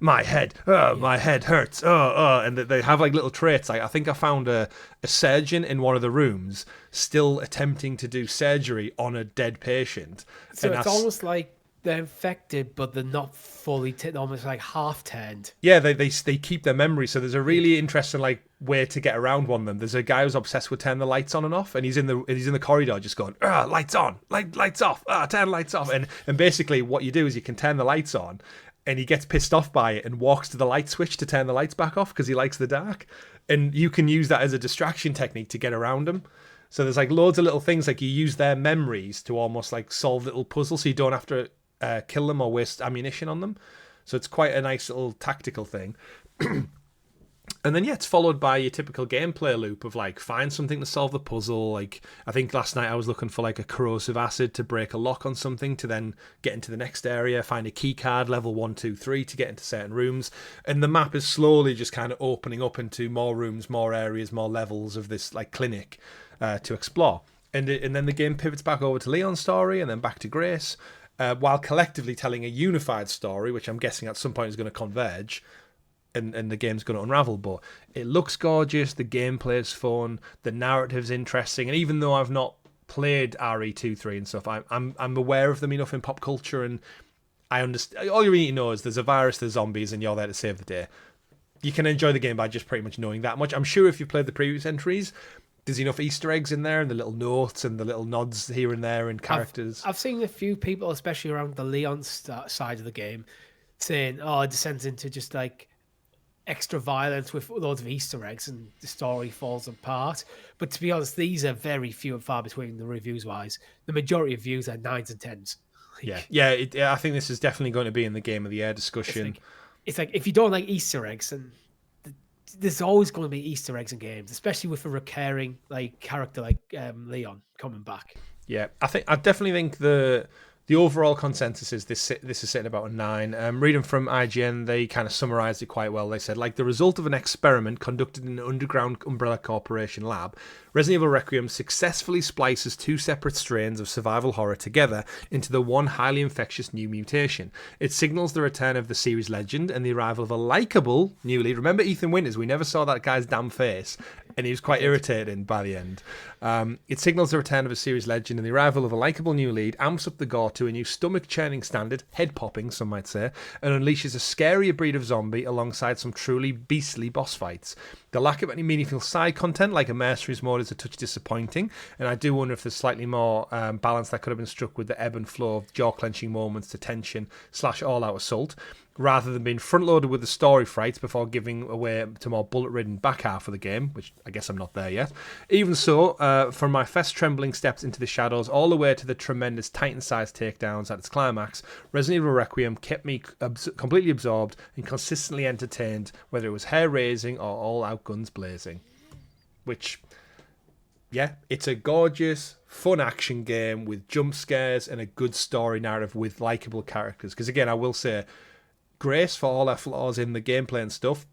"My head, my head hurts, and they have like little traits. Like I think I found a surgeon in one of the rooms still attempting to do surgery on a dead patient. So and it's almost like they're infected, but they're not fully almost like half turned. Yeah, they keep their memory. So there's a really interesting like way to get around one of them. There's a guy who's obsessed with turning the lights on and off, and he's in the corridor just going, lights on, lights off, turn lights off. And basically what you do is you can turn the lights on, and he gets pissed off by it and walks to the light switch to turn the lights back off because he likes the dark. And you can use that as a distraction technique to get around him. So there's like loads of little things, like you use their memories to almost like solve little puzzles, so you don't have to kill them or waste ammunition on them. So it's quite a nice little tactical thing. And then, yeah, it's followed by your typical gameplay loop of, like, find something to solve the puzzle. Like, I think last night I was looking for, like, a corrosive acid to break a lock on something to then get into the next area, find a key card, level 1, 2, 3 to get into certain rooms. And the map is slowly just kind of opening up into more rooms, more areas, more levels of this, like, clinic to explore. And then the game pivots back over to Leon's story and then back to Grace, while collectively telling a unified story, which I'm guessing at some point is going to converge. And the game's going to unravel, but it looks gorgeous, the gameplay is fun, the narrative's interesting, and even though I've not played RE2, 3 and stuff, I'm aware of them enough in pop culture, and I understand. All you really need to know is there's a virus, there's zombies, and you're there to save the day. You can enjoy the game by just pretty much knowing that much. I'm sure if you played the previous entries, there's enough Easter eggs in there, and the little notes and the little nods here and there, and characters. I've seen a few people, especially around the Leon side of the game, saying, "Oh, it descends into just like extra violence with loads of Easter eggs and the story falls apart." But to be honest, these are very few and far between the reviews wise. The majority of views are 9s and 10s. I think this is definitely going to be in the Game of the Year discussion. It's like if you don't like Easter eggs, and there's always going to be Easter eggs in games, especially with a recurring like character like Leon coming back. Yeah, I definitely think the overall consensus is this is sitting about a 9. Reading from IGN, they kind of summarised it quite well. They said, like the result of an experiment conducted in an underground Umbrella Corporation lab, Resident Evil Requiem successfully splices two separate strains of survival horror together into the one highly infectious new mutation. It signals the return of the series legend and the arrival of a likeable new lead. Remember Ethan Winters? We never saw that guy's damn face, and he was quite irritating by the end. It signals the return of a series legend and the arrival of a likeable new lead, amps up the gore to a new stomach-churning standard, head-popping, some might say, and unleashes a scarier breed of zombie alongside some truly beastly boss fights. The lack of any meaningful side content like a mercenaries mode is a touch disappointing, and I do wonder if there's slightly more balance that could have been struck with the ebb and flow of jaw-clenching moments to tension / all-out assault, rather than being front-loaded with the story frights before giving away to more bullet-ridden back half of the game, which I guess I'm not there yet. Even so, from my first trembling steps into the shadows all the way to the tremendous Titan-sized takedowns at its climax, Resident Evil Requiem kept me completely absorbed and consistently entertained, whether it was hair-raising or all-out guns blazing. Which, yeah, it's a gorgeous, fun action game with jump scares and a good story narrative with likeable characters. Because again, I will say, Grace, for all her flaws in the gameplay and stuff,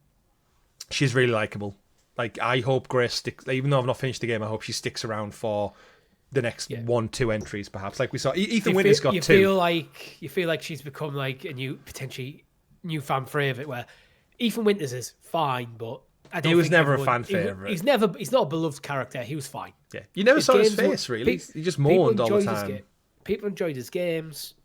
she's really likable. Like, I hope Grace sticks, even though I've not finished the game, I hope she sticks around for the next 1-2 entries, perhaps. Like we saw, Ethan Winters got 2. You feel like she's become like a potentially new fan favourite, where Ethan Winters is fine, but I don't he was think never a fan favourite. He's not a beloved character. He was fine. Yeah, you never saw his face, really. He just mourned all the time. People enjoyed his games,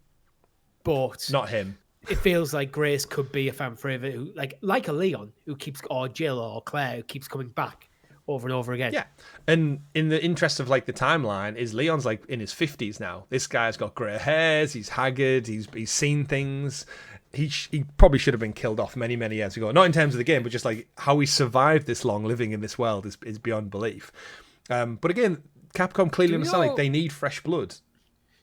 but not him. It feels like Grace could be a fan favourite, who like a Leon, who keeps, or Jill or Claire, who keeps coming back over and over again. Yeah, and in the interest of like the timeline, is Leon's like in his 50s now. This guy's got grey hairs. He's haggard. He's seen things. He probably should have been killed off many years ago. Not in terms of the game, but just like how he survived this long living in this world is beyond belief. But again, Capcom clearly understand like they need fresh blood.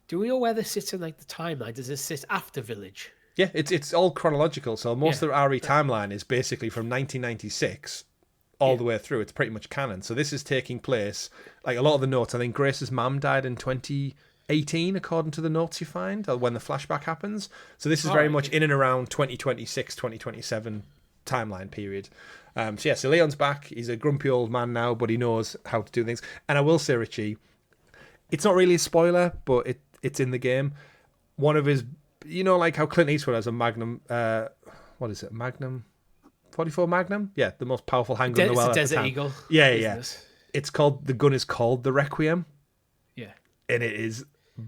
Do we know where this sits in like the timeline? Does this sit after Village? Yeah, it's all chronological. So most of the RE timeline is basically from 1996 all the way through. It's pretty much canon. So this is taking place, like a lot of the notes, I think Grace's mum died in 2018, according to the notes you find, or when the flashback happens. So this is very much in and around 2026, 2027 timeline period. So Leon's back. He's a grumpy old man now, but he knows how to do things. And I will say, Richie, it's not really a spoiler, but it's in the game. One of his, like how Clint Eastwood has a Magnum, what is it, Magnum? 44 Magnum? Yeah, the most powerful handgun in the world. It's a Desert Eagle. Yeah. It's called, the gun is called the Requiem. Yeah. And it is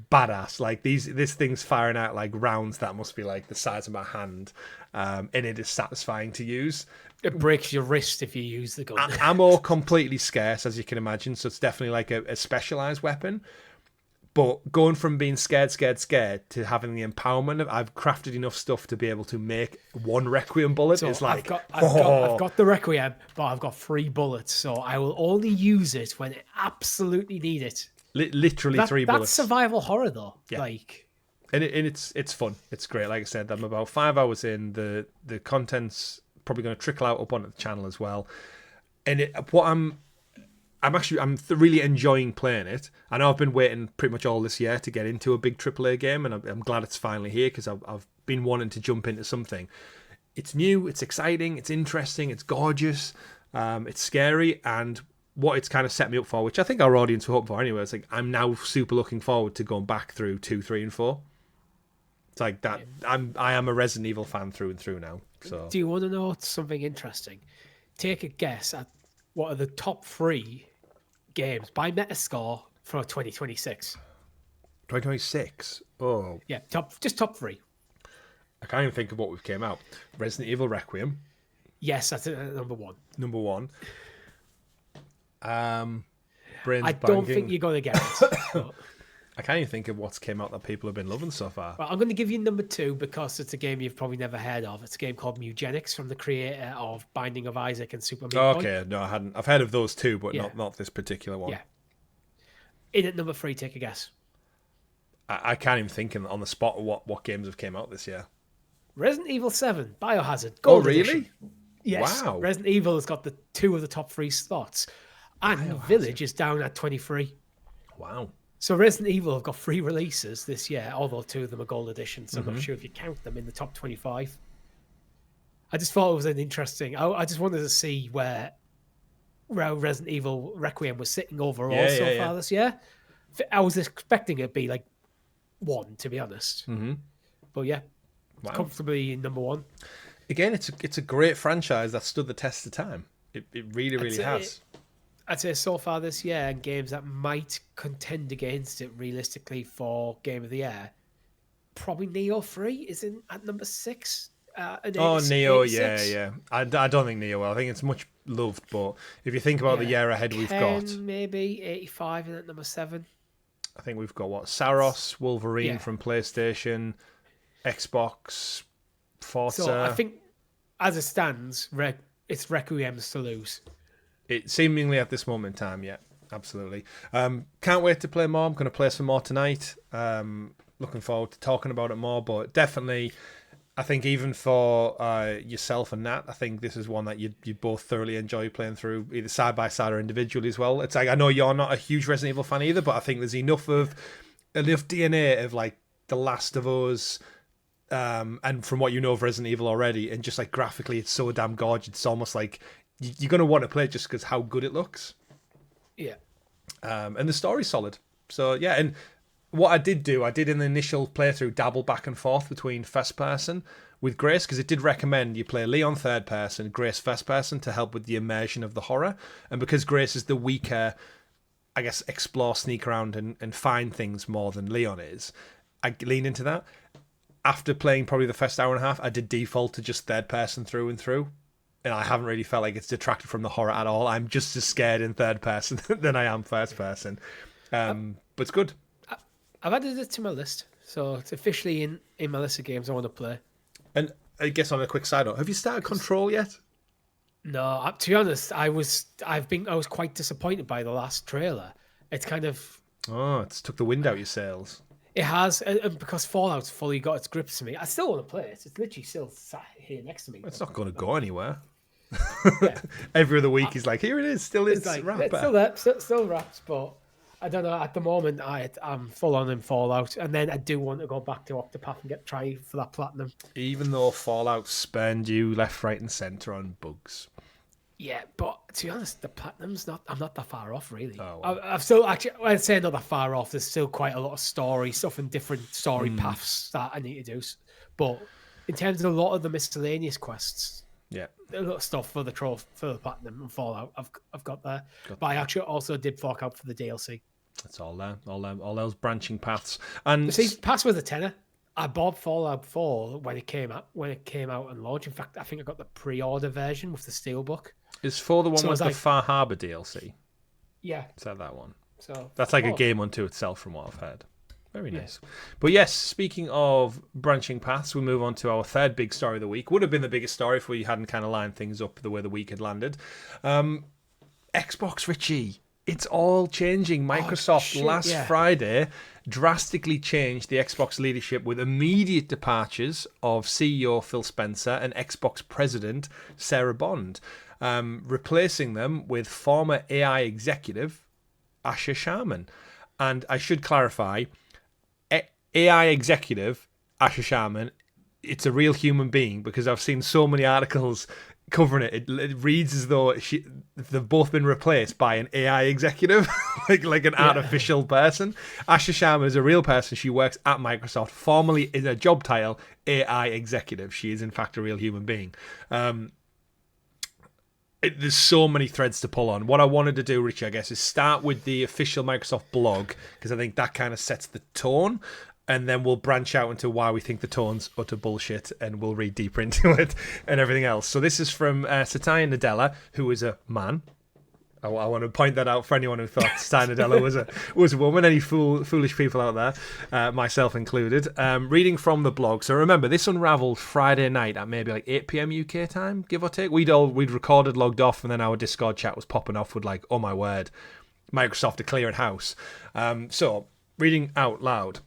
badass. Like this thing's firing out like rounds that must be like the size of my hand. And it is satisfying to use. It breaks your wrist if you use the gun. Ammo completely scarce, as you can imagine. So it's definitely like a specialized weapon. But going from being scared to having the empowerment of, I've crafted enough stuff to be able to make one Requiem bullet. So it's like, I've got the Requiem, but I've got 3 bullets. So I will only use it when I absolutely need it. Literally 3 bullets. That's survival horror, though. Yeah. And it's fun. It's great. Like I said, I'm about 5 hours in. The content's probably going to trickle out up onto the channel as well. And I'm really enjoying playing it. I know I've been waiting pretty much all this year to get into a big AAA game, and I'm glad it's finally here because I've been wanting to jump into something. It's new, it's exciting, it's interesting, it's gorgeous, it's scary, and what it's kind of set me up for, which I think our audience will hope for anyway, is like I'm now super looking forward to going back through 2, 3, and 4. It's like that. I am a Resident Evil fan through and through now. So, do you want to know something interesting? Take a guess at what are the top 3 games by Metascore for 2026. 2026? Oh. Yeah, top 3. I can't even think of what we've came out. Resident Evil Requiem. Yes, that's number 1. Number 1. I don't think you're going to get it. I can't even think of what's came out that people have been loving so far. Well, I'm going to give you number 2 because it's a game you've probably never heard of. It's a game called Mugenics from the creator of Binding of Isaac and Super Meat Boy. Okay, no, I hadn't. I've heard of those two, but not this particular one. Yeah. In at number 3, take a guess. I can't even think on the spot of what games have came out this year. Resident Evil 7, Biohazard, Gold really? Edition. Yes. Wow. Resident Evil has got the 2 of the top 3 slots. And Biohazard. Village is down at 23. Wow. So Resident Evil have got 3 releases this year, although 2 of them are Gold Edition, so I'm not sure if you count them in the top 25. I just thought it was an interesting... I just wanted to see where Resident Evil Requiem was sitting overall so far this year. I was expecting it to be like 1, to be honest. Mm-hmm. But yeah, it's comfortably number 1. Again, it's a great franchise that stood the test of time. It really has. I'd say so far this year, and games that might contend against it realistically for Game of the Year, probably Neo 3 is at number 6. an Oh, Neo, 86. yeah. I don't think Neo will. I think it's much loved, but if you think about the year ahead we've got... maybe 85 and at number 7. I think we've got, Saros, Wolverine Yeah. from PlayStation, Xbox, Forza. So I think, as it stands, it's Requiem's to lose. It seemingly at this moment in time, yeah, absolutely. Can't wait to play more. I'm going to play some more tonight. Looking forward to talking about it more, but definitely, I think even for yourself and Nat, I think this is one that you both thoroughly enjoy playing through, either side by side or individually as well. It's like, I know you're not a huge Resident Evil fan either, but I think there's enough DNA of like The Last of Us, and from what you know of Resident Evil already, and just like graphically, it's so damn gorgeous. It's almost like you're going to want to play it just because how good it looks. Yeah. And the story's solid. So yeah, and what I did in the initial playthrough dabble back and forth between first person with Grace, because it did recommend you play Leon third person, Grace first person to help with the immersion of the horror. And because Grace is the weaker, I guess, explore, sneak around and find things more than Leon is, I lean into that. After playing probably the first hour and a half, I did default to just third person through and through. And I haven't really felt like it's detracted from the horror at all. I'm just as scared in third person than I am first person. But it's good. I've added it to my list. So it's officially in my list of games I want to play. And I guess on a quick side note, have you started Control yet? No, to be honest, I was quite disappointed by the last trailer. It's kind of... Oh, it's took the wind out your sails. It has, and because Fallout's fully got its grips to me. I still want to play it. It's literally still sat here next to me. It's not going to go anywhere. Yeah. Every other week he's like, here it is, still is. It's like, wrapper. it's still there, still wraps, but I don't know. At the moment, I'm full on in Fallout, and then I do want to go back to Octopath and try for that platinum. Even though Fallout spurned you left, right, and centre on bugs. Yeah, but to be honest, the platinum's not. I'm not that far off, really. Oh, well. I've still actually. I'd say not that far off. There's still quite a lot of story stuff and different story paths that I need to do. But in terms of a lot of the miscellaneous quests, Yeah. a lot of stuff for the platinum and Fallout, I've got there. But I actually also did fork out for the DLC. It's all there, all those branching paths. And See, pass with a tenner. I bought Fallout 4 when it came out and launched. In fact, I think I got the pre-order version with the steelbook. is 4 the one So with it's the like- Far Harbour DLC? Yeah. Is that one? So That's like a game unto itself from what I've heard. Very nice. But yes, speaking of branching paths, we move on to our third big story of the week. Would have been the biggest story if we hadn't kind of lined things up the way the week had landed. Xbox, Richie. It's all changing. Microsoft Friday drastically changed the Xbox leadership with immediate departures of CEO Phil Spencer and Xbox President Sarah Bond, replacing them with former AI executive Asher Sharman. And I should clarify, AI executive Asher Sharman, it's a real human being, because I've seen so many articles covering it. It reads as though they've both been replaced by an AI executive, like an artificial person. Asher Sharma is a real person. She works at Microsoft, formerly in a job title, AI executive. She is in fact a real human being. There's so many threads to pull on. What I wanted to do, Richie, I guess, is start with the official Microsoft blog, because I think that kind of sets the tone. And then we'll branch out into why we think the tone's utter bullshit, and we'll read deeper into it and everything else. So this is from Satya Nadella, who is a man. I want to point that out for anyone who thought Satya Nadella was a woman. Any foolish people out there, myself included. Reading from the blog. So remember, this unraveled Friday night at maybe like 8 p.m. UK time, give or take. We'd recorded, logged off, and then our Discord chat was popping off with like, oh my word, Microsoft are clearing house. So reading out loud.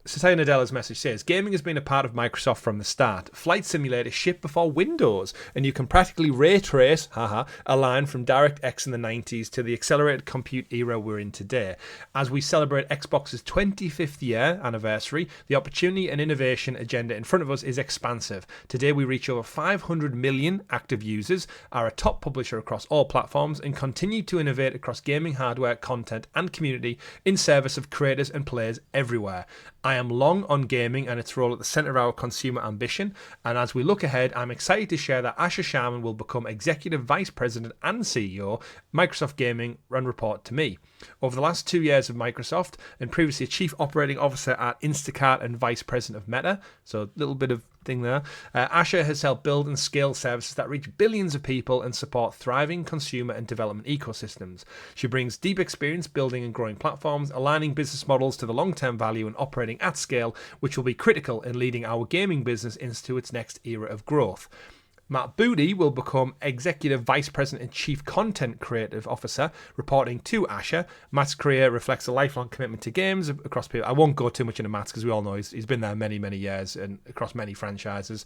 Satya Nadella's message says, gaming has been a part of Microsoft from the start. Flight Simulator shipped before Windows, and you can practically ray trace a line from DirectX in the 90s to the accelerated compute era we're in today. As we celebrate Xbox's 25th year anniversary, the opportunity and innovation agenda in front of us is expansive. Today we reach over 500 million active users, are a top publisher across all platforms, and continue to innovate across gaming hardware, content, and community in service of creators and players everywhere. I am long on gaming and its role at the centre of our consumer ambition, and as we look ahead, I'm excited to share that Asher Sharman will become Executive Vice President and CEO, Microsoft Gaming, and report to me. Over the last 2 years of Microsoft, and previously Chief Operating Officer at Instacart and Vice President of Meta, so a little bit of thing there. Asha has helped build and scale services that reach billions of people and support thriving consumer and development ecosystems. She brings deep experience building and growing platforms, aligning business models to the long-term value and operating at scale, which will be critical in leading our gaming business into its next era of growth. Matt Booty will become Executive Vice President and Chief Content Creative Officer, reporting to Asha. Matt's career reflects a lifelong commitment to games across people. I won't go too much into Matt's because we all know he's been there many, many years and across many franchises.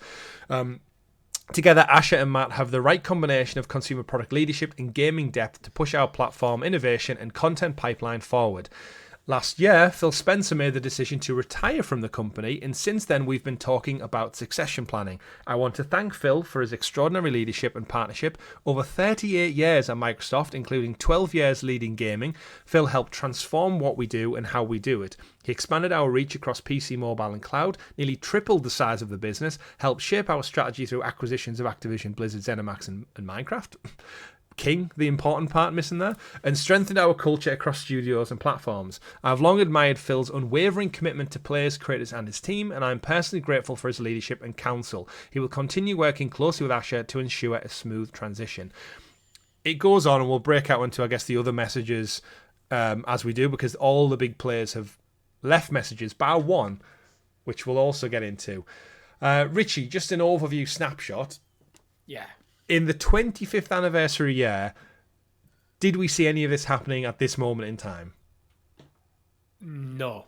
Together, Asha and Matt have the right combination of consumer product leadership and gaming depth to push our platform innovation and content pipeline forward. Last year, Phil Spencer made the decision to retire from the company, and since then we've been talking about succession planning. I want to thank Phil for his extraordinary leadership and partnership. Over 38 years at Microsoft, including 12 years leading gaming, Phil helped transform what we do and how we do it. He expanded our reach across PC, mobile and cloud, nearly tripled the size of the business, helped shape our strategy through acquisitions of Activision, Blizzard, ZeniMax and Minecraft. King, the important part missing there, and strengthened our culture across studios and platforms. I've long admired Phil's unwavering commitment to players, creators and his team, and I'm personally grateful for his leadership and counsel. He will continue working closely with Asha to ensure a smooth transition. It goes on, and we'll break out into, I guess, the other messages as we do, because all the big players have left messages, bar one, which we'll also get into. Richie, just an overview snapshot. Yeah. In the 25th anniversary year, did we see any of this happening at this moment in time? No.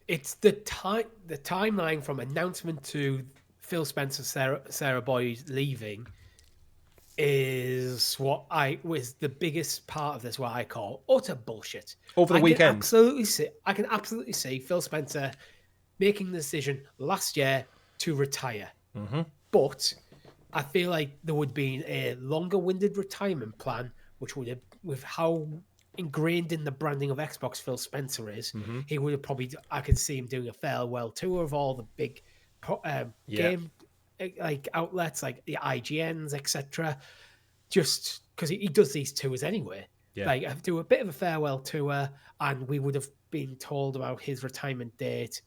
It's the timeline from announcement to Phil Spencer, Sarah Boyd leaving is was the biggest part of this, what I call utter bullshit. Over the weekend. I can absolutely see Phil Spencer making the decision last year to retire. Mm-hmm. But I feel like there would be a longer-winded retirement plan, which would have, with how ingrained in the branding of Xbox Phil Spencer is, he would have probably, I could see him doing a farewell tour of all the big game like outlets, like the IGNs, etc. Just because he does these tours anyway. Yeah. Like, do a bit of a farewell tour, and we would have been told about his retirement date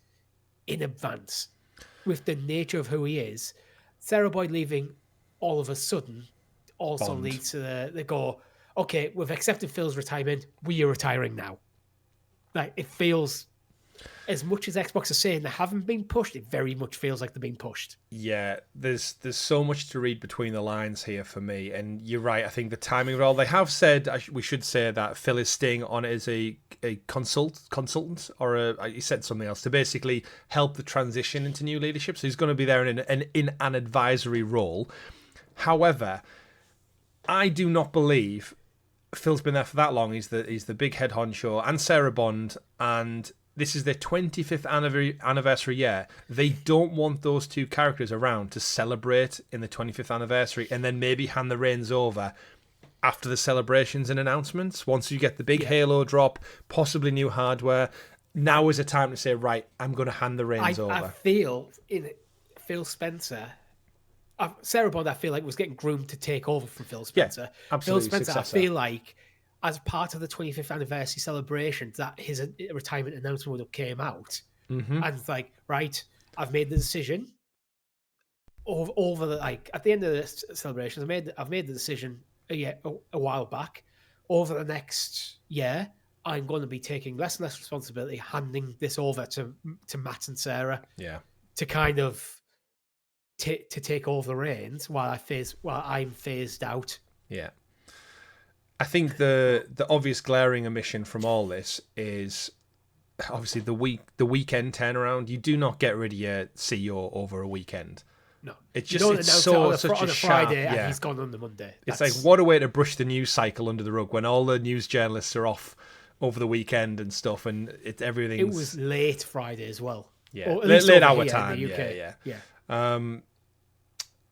in advance. With the nature of who he is, Sarah Boyd leaving all of a sudden also leads to they go, okay, we've accepted Phil's retirement, we are retiring now. Like, it feels, as much as Xbox are saying they haven't been pushed, it very much feels like they're being pushed. Yeah, there's so much to read between the lines here for me, and you're right. I think the timing of it all, they have said, we should say that Phil is staying on as a consultant, or he said something else, to basically help the transition into new leadership. So he's going to be there in an advisory role. However, I do not believe Phil's been there for that long. He's the big head honcho, and Sarah Bond, and this is their 25th anniversary year. They don't want those two characters around to celebrate in the 25th anniversary and then maybe hand the reins over after the celebrations and announcements. Once you get the big Halo drop, possibly new hardware, now is a time to say, right, I'm going to hand the reins over. I feel in Phil Spencer, Sarah Bond, I feel like was getting groomed to take over from Phil Spencer. Yeah, absolutely. Phil Spencer, successor. I feel like, as part of the 25th anniversary celebrations, that his retirement announcement would have came out. Mm-hmm. And it's like, right, I've made the decision. Over the, like, at the end of the celebrations, I've made the decision a while back. Over the next year, I'm going to be taking less and less responsibility, handing this over to Matt and Sarah. Yeah. To kind of to take over the reins while I'm phased out. Yeah. I think the obvious glaring omission from all this is obviously the weekend turnaround. You do not get rid of your CEO over a weekend. No, it's just such a Friday, sharp, and he's gone on the Monday. It's like, what a way to brush the news cycle under the rug when all the news journalists are off over the weekend and stuff, and everything. It was late Friday as well. Yeah, late our time. In the UK. Yeah.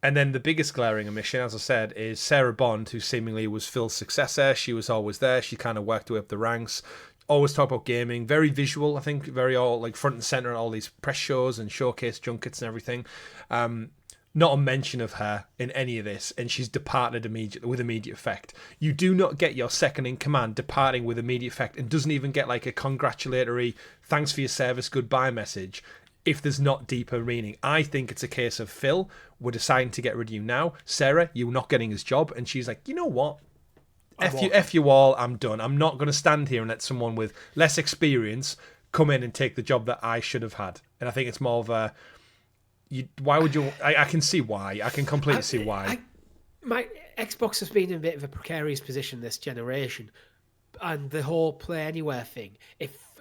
And then the biggest glaring omission, as I said, is Sarah Bond, who seemingly was Phil's successor. She was always there. She kind of worked her way up the ranks. Always talk about gaming. Very visual, I think. Very all like front and center at all these press shows and showcase junkets and everything. Not a mention of her in any of this, and she's departed with immediate effect. You do not get your second in command departing with immediate effect, and doesn't even get like a congratulatory thanks for your service, goodbye message. if there's not deeper meaning. I think it's a case of Phil, we're deciding to get rid of you now. Sarah, you're not getting his job. And she's like, you know what? F you all, I'm done. I'm not going to stand here and let someone with less experience come in and take the job that I should have had. And I think it's more of a... why would you... I can see why. I can completely see why. My Xbox has been in a bit of a precarious position this generation. And the whole Play Anywhere thing.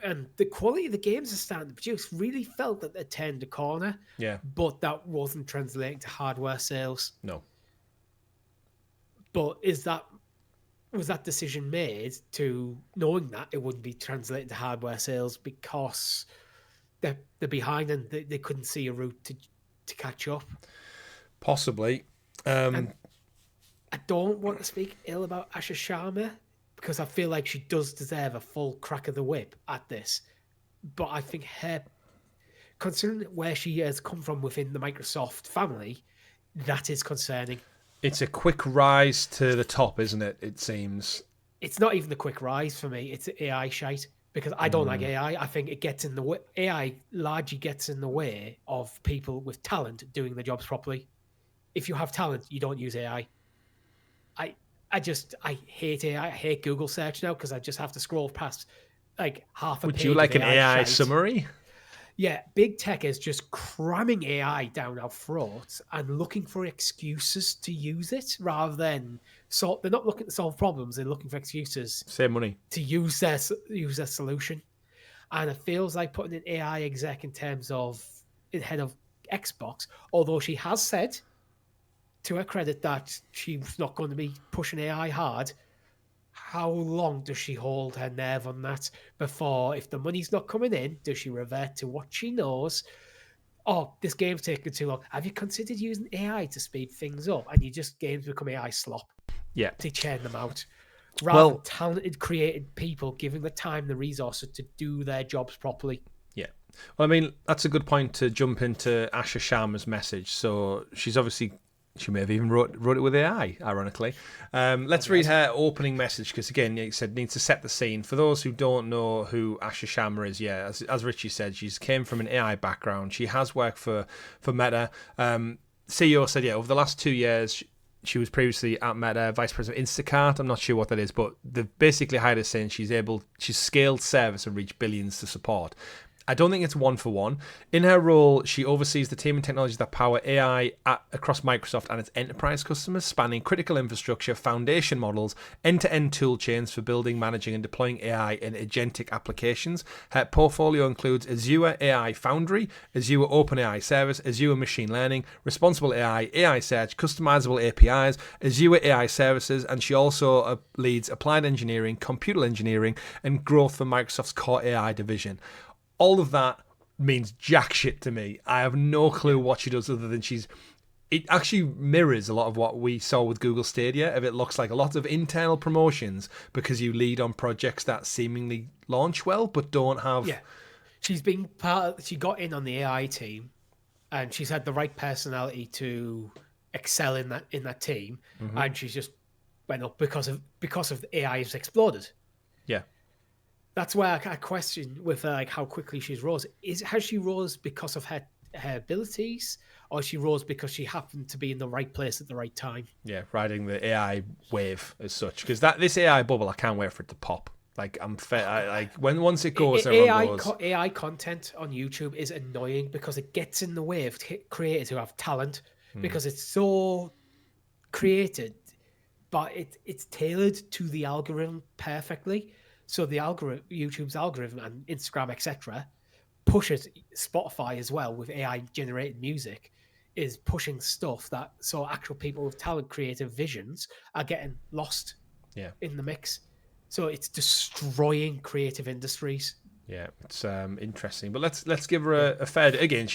And the quality of the games are starting to produce really felt that they turned a corner. Yeah. But that wasn't translating to hardware sales. No. But was that decision made to knowing that it wouldn't be translated to hardware sales because they're behind and they couldn't see a route to catch up? Possibly. And I don't want to speak ill about Asha Sharma because I feel like she does deserve a full crack of the whip at this. But I think considering where she has come from within the Microsoft family, that is concerning. It's a quick rise to the top, isn't it? It seems. It's not even a quick rise for me. It's AI shite because I don't like AI. I think it gets in the way. AI largely gets in the way of people with talent doing their jobs properly. If you have talent, you don't use AI. I hate AI. I hate Google search now because I just have to scroll past like half a page. Would you like an AI shite. summary? Yeah, big tech is just cramming AI down our throats and looking for excuses to use it rather than they're not looking to solve problems. They're looking for excuses. Save money to use their solution, and it feels like putting an AI exec in head of Xbox. Although she has said, to her credit, that she's not going to be pushing AI hard. How long does she hold her nerve on that before, if the money's not coming in, does she revert to what she knows? Oh, this game's taking too long. Have you considered using AI to speed things up? And games become AI slop. Yeah. To churn them out. Rather than talented, creative people giving the time, the resources to do their jobs properly. Yeah. Well, I mean, that's a good point to jump into Asha Sharma's message. So she's obviously... She may have even wrote it with AI, ironically. Let's read her opening message because, again, you said needs to set the scene. For those who don't know who Asha Sharma is, yeah, as Richie said, she came from an AI background. She has worked for Meta. CEO said, over the last 2 years, she was previously at Meta, vice president of Instacart. I'm not sure what that is, but they've basically hired her saying she's scaled service and reached billions to support. I don't think it's one for one. In her role, she oversees the team and technologies that power AI across Microsoft and its enterprise customers, spanning critical infrastructure, foundation models, end-to-end tool chains for building, managing, and deploying AI in agentic applications. Her portfolio includes Azure AI Foundry, Azure OpenAI Service, Azure Machine Learning, Responsible AI, AI Search, customizable APIs, Azure AI Services, and she also leads applied engineering, computer engineering, and growth for Microsoft's core AI division. All of that means jack shit to me. I have no clue what she does other than it actually mirrors a lot of what we saw with Google Stadia. If it looks like a lot of internal promotions because you lead on projects that seemingly launch well but don't have... Yeah. She got in on the AI team and she's had the right personality to excel in that team, and she's just went up because of the AI has exploded. Yeah. That's why I question with her, like, how quickly she's rose. Has she rose because of her abilities, or she rose because she happened to be in the right place at the right time? Yeah, riding the AI wave as such. Because this AI bubble, I can't wait for it to pop. Like, once it goes, everyone goes. AI content on YouTube is annoying because it gets in the way of creators who have talent because it's so created, but it's tailored to the algorithm perfectly. So the YouTube's algorithm and Instagram, etc., pushes Spotify as well with AI-generated music, is pushing stuff so actual people with talent, creative visions are getting lost in the mix. So it's destroying creative industries. Yeah, it's interesting. But let's give her a fair... Again,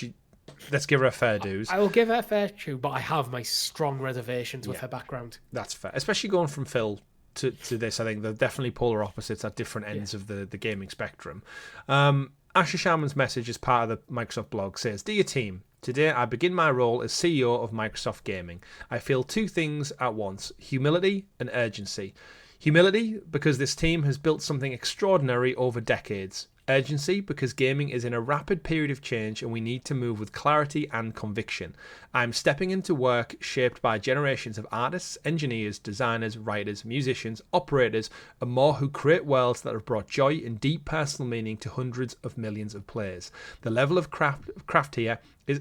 let's give her a fair dues. I will give her a fair due, but I have my strong reservations with her background. That's fair. Especially going from Phil to this. I think they're definitely polar opposites at different ends of the gaming spectrum. Asha Sharma's message as part of the Microsoft blog says, "Dear team, today I begin my role as CEO of Microsoft Gaming. I feel two things at once, humility and urgency. Humility, because this team has built something extraordinary over decades. Urgency, because gaming is in a rapid period of change and we need to move with clarity and conviction. I'm stepping into work shaped by generations of artists, engineers, designers, writers, musicians, operators, and more who create worlds that have brought joy and deep personal meaning to hundreds of millions of players. The level of craft here is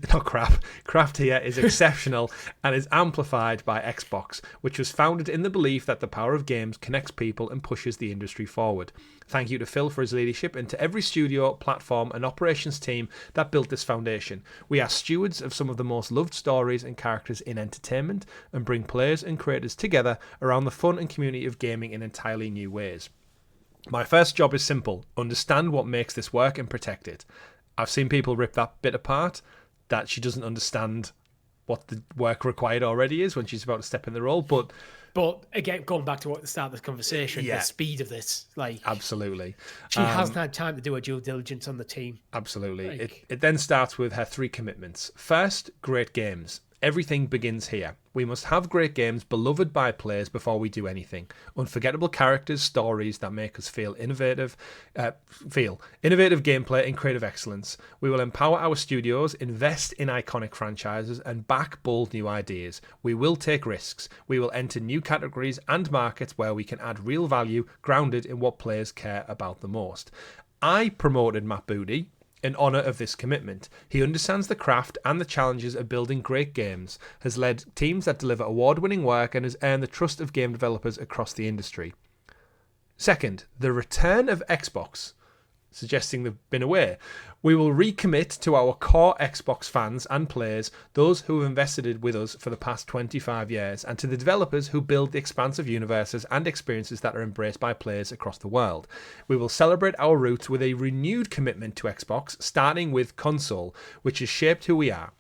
exceptional and is amplified by Xbox, which was founded in the belief that the power of games connects people and pushes the industry forward. Thank you to Phil for his leadership and to every studio, platform, and operations team that built this foundation. We are stewards of some of the most loved stories and characters in entertainment and bring players and creators together around the fun and community of gaming in entirely new ways. My first job is simple: understand what makes this work and protect it. I've seen people rip that bit apart, that she doesn't understand what the work required already is when she's about to step in the role. But again, going back to what the start of this conversation, the speed of this, absolutely, she hasn't had time to do her due diligence on the team. Absolutely. It then starts with her 3 commitments. First, great games. Everything begins here. We must have great games beloved by players before we do anything. Unforgettable characters, stories that make us feel innovative gameplay and creative excellence. We will empower our studios, invest in iconic franchises, and back bold new ideas. We will take risks. We will enter new categories and markets where we can add real value, grounded in what players care about the most. I promoted Matt Booty in honour of this commitment. He understands the craft and the challenges of building great games, has led teams that deliver award-winning work, and has earned the trust of game developers across the industry. Second, the return of Xbox, suggesting they've been away. We will recommit to our core Xbox fans and players, those who have invested with us for the past 25 years, and to the developers who build the expansive universes and experiences that are embraced by players across the world. We will celebrate our roots with a renewed commitment to Xbox, starting with console, which has shaped who we are.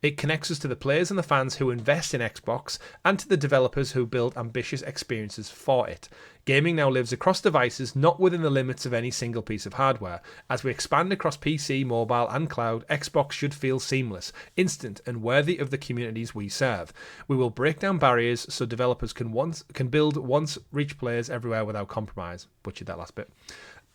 It connects us to the players and the fans who invest in Xbox and to the developers who build ambitious experiences for it. Gaming now lives across devices, not within the limits of any single piece of hardware. As we expand across PC, mobile and cloud, Xbox should feel seamless, instant and worthy of the communities we serve. We will break down barriers so developers can build once reach players everywhere without compromise. Butchered that last bit.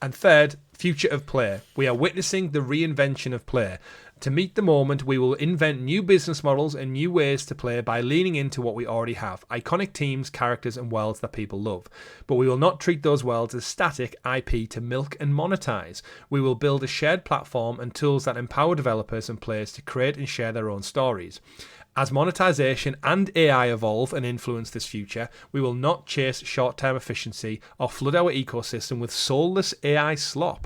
And third, future of play. We are witnessing the reinvention of play. To meet the moment, we will invent new business models and new ways to play by leaning into what we already have: iconic teams, characters, and worlds that people love. But we will not treat those worlds as static IP to milk and monetize. We will build a shared platform and tools that empower developers and players to create and share their own stories. As monetization and AI evolve and influence this future, we will not chase short-term efficiency or flood our ecosystem with soulless AI slop.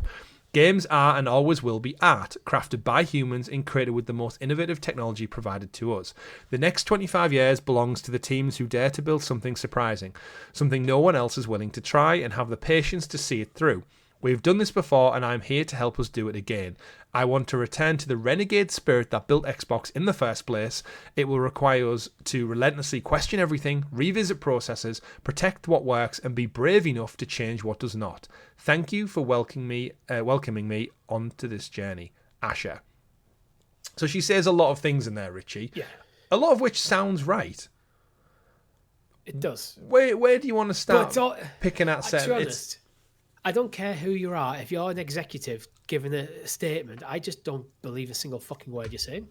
Games are and always will be art, crafted by humans and created with the most innovative technology provided to us. The next 25 years belongs to the teams who dare to build something surprising, something no one else is willing to try, and have the patience to see it through. We've done this before, and I'm here to help us do it again. I want to return to the renegade spirit that built Xbox in the first place. It will require us to relentlessly question everything, revisit processes, protect what works, and be brave enough to change what does not. Thank you for welcoming me onto this journey, Asher. So she says a lot of things in there, Richie. Yeah. A lot of which sounds right. It does. Where do you want to start picking at certain... To be honest, I don't care who you are. If you're an executive giving a statement, I just don't believe a single fucking word you're saying.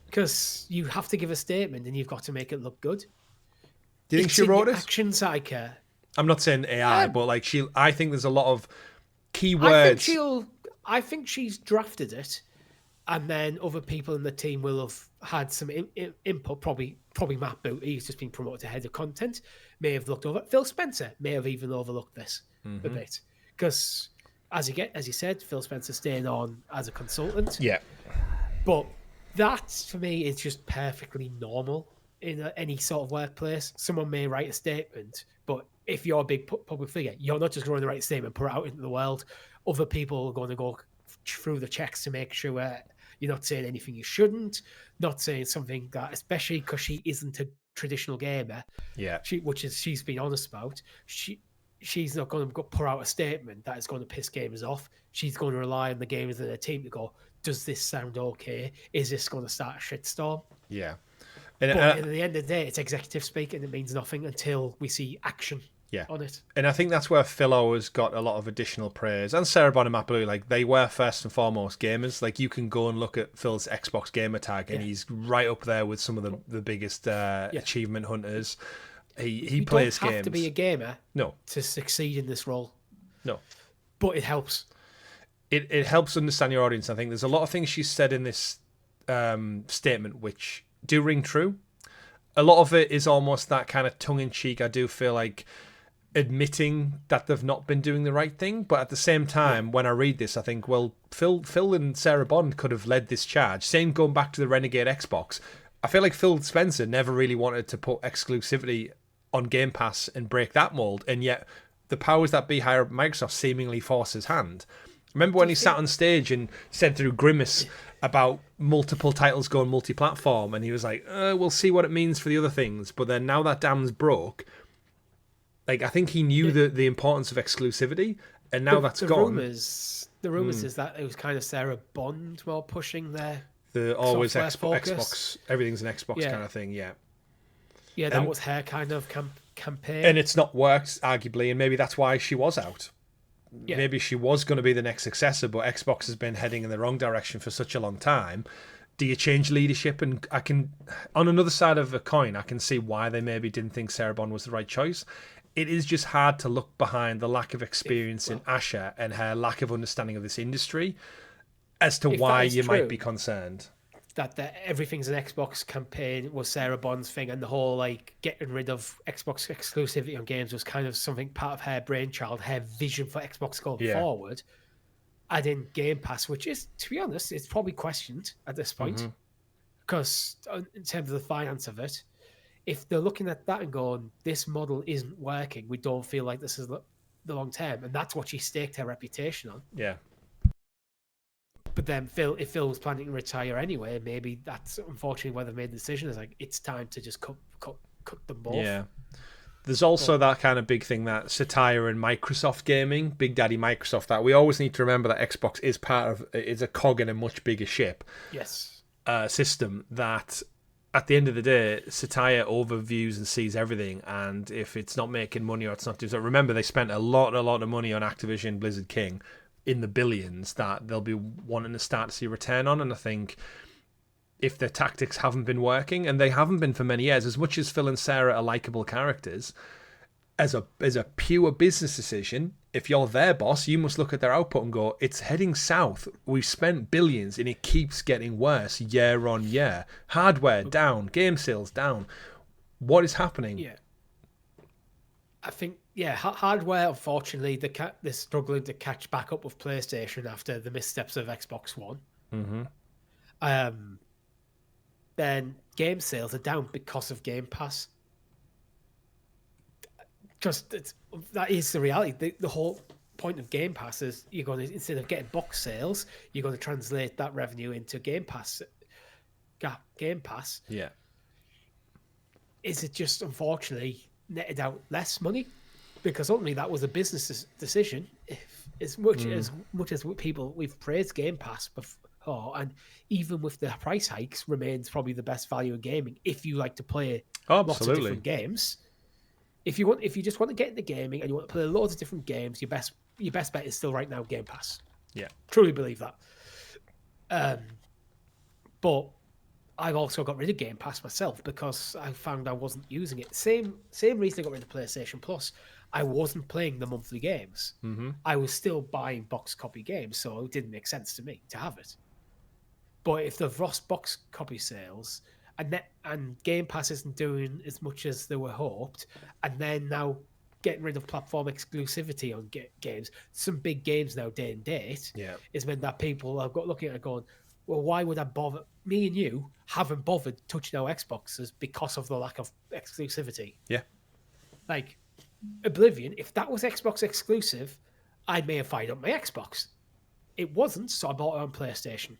Because you have to give a statement and you've got to make it look good. Do you think she wrote it? Actions I care. I'm not saying AI, but like I think there's a lot of keywords. I think she's drafted it, and then other people in the team will have had some input. Probably Matt Booty, who's just been promoted to head of content, may have looked over. Phil Spencer may have even overlooked this a bit. Because, as you said, Phil Spencer staying on as a consultant. Yeah. But that, for me, is just perfectly normal in any sort of workplace. Someone may write a statement, but if you're a big public figure, you're not just going to write a statement, put it out into the world. Other people are going to go through the checks to make sure you're not saying anything you shouldn't, not saying something that, especially because she isn't a traditional gamer, she's been honest about, she's not going to put out a statement that is going to piss gamers off. She's going to rely on the gamers and their team to go, does this sound okay? Is this going to start a shitstorm? Yeah. But at the end of the day, it's executive speak, and it means nothing until we see action. Yeah. on it. And I think that's where Phil always got a lot of additional praise. And Sarah Bond and Matt Blue, like, they were first and foremost gamers. Like, you can go and look at Phil's Xbox gamer tag, and he's right up there with some of the biggest achievement hunters. He plays games. You don't have to be a gamer no. to succeed in this role. No. But it helps. It helps understand your audience. I think there's a lot of things she said in this statement which do ring true. A lot of it is almost that kind of tongue-in-cheek. I do feel like admitting that they've not been doing the right thing, but at the same time, when I read this, I think, well, Phil and Sarah Bond could have led this charge. Same going back to the Renegade Xbox. I feel like Phil Spencer never really wanted to put exclusivity on Game Pass and break that mold, and yet the powers that be higher at Microsoft seemingly force his hand. Remember when he sat on stage and said through Grimace about multiple titles going multi-platform, and he was like, we'll see what it means for the other things, but then now that dam's broke. Like, I think he knew the importance of exclusivity, and now that's gone. The rumours is that it was kind of Sarah Bond more pushing there. The always Xbox, everything's an Xbox kind of thing, yeah. Yeah, that was her kind of campaign. And it's not worked, arguably, and maybe that's why she was out. Yeah. Maybe she was going to be the next successor, but Xbox has been heading in the wrong direction for such a long time. Do you change leadership? And I can, on another side of a coin, I can see why they maybe didn't think Sarah Bond was the right choice. It is just hard to look behind the lack of experience in Asha and her lack of understanding of this industry as to why you might be concerned. That everything's an Xbox campaign was Sarah Bond's thing, and the whole like getting rid of Xbox exclusivity on games was kind of something part of her brainchild, her vision for Xbox going forward. Add in Game Pass, which is, to be honest, it's probably questioned at this point because in terms of the finance of it. If they're looking at that and going, this model isn't working, we don't feel like this is the long term, and that's what she staked her reputation on. Yeah. But then if Phil was planning to retire anyway, maybe that's unfortunately why they've made the decision. Is like it's time to just cut them both. Yeah. There's also that kind of big thing that Satire and Microsoft gaming, Big Daddy Microsoft, that we always need to remember that Xbox is a cog in a much bigger ship. Yes. System that. At the end of the day, Satire overviews and sees everything, and if it's not making money or it's not doing so, remember they spent a lot of money on Activision Blizzard King in the billions that they'll be wanting to start to see a return on, and I think if their tactics haven't been working, and they haven't been for many years, as much as Phil and Sarah are likable characters, as a pure business decision, if you're their boss, you must look at their output and go, it's heading south. We've spent billions and it keeps getting worse year on year. Hardware down, game sales down. What is happening? Yeah. I think, hardware, unfortunately, they're struggling to catch back up with PlayStation after the missteps of Xbox One. Mm-hmm. Then game sales are down because of Game Pass. That is the reality. The whole point of Game Pass is you're going to, instead of getting box sales, you're going to translate that revenue into Game Pass. Game Pass. Yeah. Is it just unfortunately netted out less money? Because ultimately that was a business decision. As much as people we've praised Game Pass before, and even with the price hikes, remains probably the best value in gaming if you like to play lots of different games. If you just want to get into gaming and you want to play loads of different games, your best bet is still right now Game Pass. Yeah, truly believe that. But I've also got rid of Game Pass myself because I found I wasn't using it. Same reason I got rid of PlayStation Plus. I wasn't playing the monthly games. Mm-hmm. I was still buying box copy games, so it didn't make sense to me to have it. But if they've lost box copy sales, and Game Pass isn't doing as much as they were hoped, and then now getting rid of platform exclusivity on games, some big games now day and date, is meant that people have got looking at it going, well, why would I bother? Me and you haven't bothered touching our Xboxes because of the lack of exclusivity. Yeah. Like, Oblivion, if that was Xbox exclusive, I may have fired up my Xbox. It wasn't, so I bought it on PlayStation.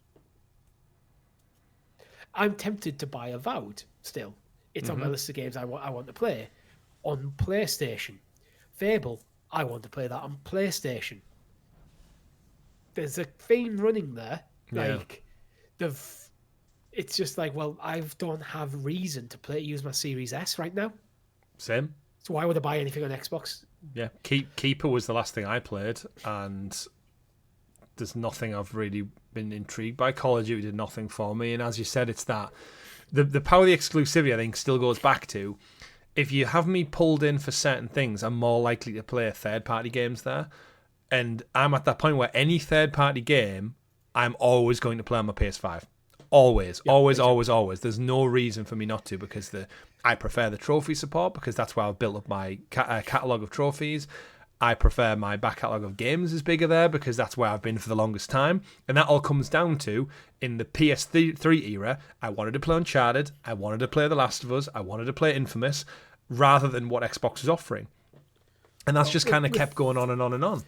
I'm tempted to buy Avowed still. It's on my list of games I want to play on PlayStation. Fable, I want to play that on PlayStation. There's a theme running there. Like, it's just like, well, I don't have reason to use my Series S right now. Same. So why would I buy anything on Xbox? Yeah, Keeper was the last thing I played, and there's nothing I've really been intrigued by. Call of Duty did nothing for me, and as you said, it's that the power of the exclusivity, I think, still goes back to, if you have me pulled in for certain things, I'm more likely to play third-party games there. And I'm at that point where any third-party game, I'm always going to play on my PS5. Always, yep, always. There's no reason for me not to, because I prefer the trophy support, because that's where I've built up my catalogue of trophies. I prefer my back catalogue of games is bigger there, because that's where I've been for the longest time. And that all comes down to, in the PS3 era, I wanted to play Uncharted, I wanted to play The Last of Us, I wanted to play Infamous, rather than what Xbox is offering. And that's just kind of kept going on and on and on.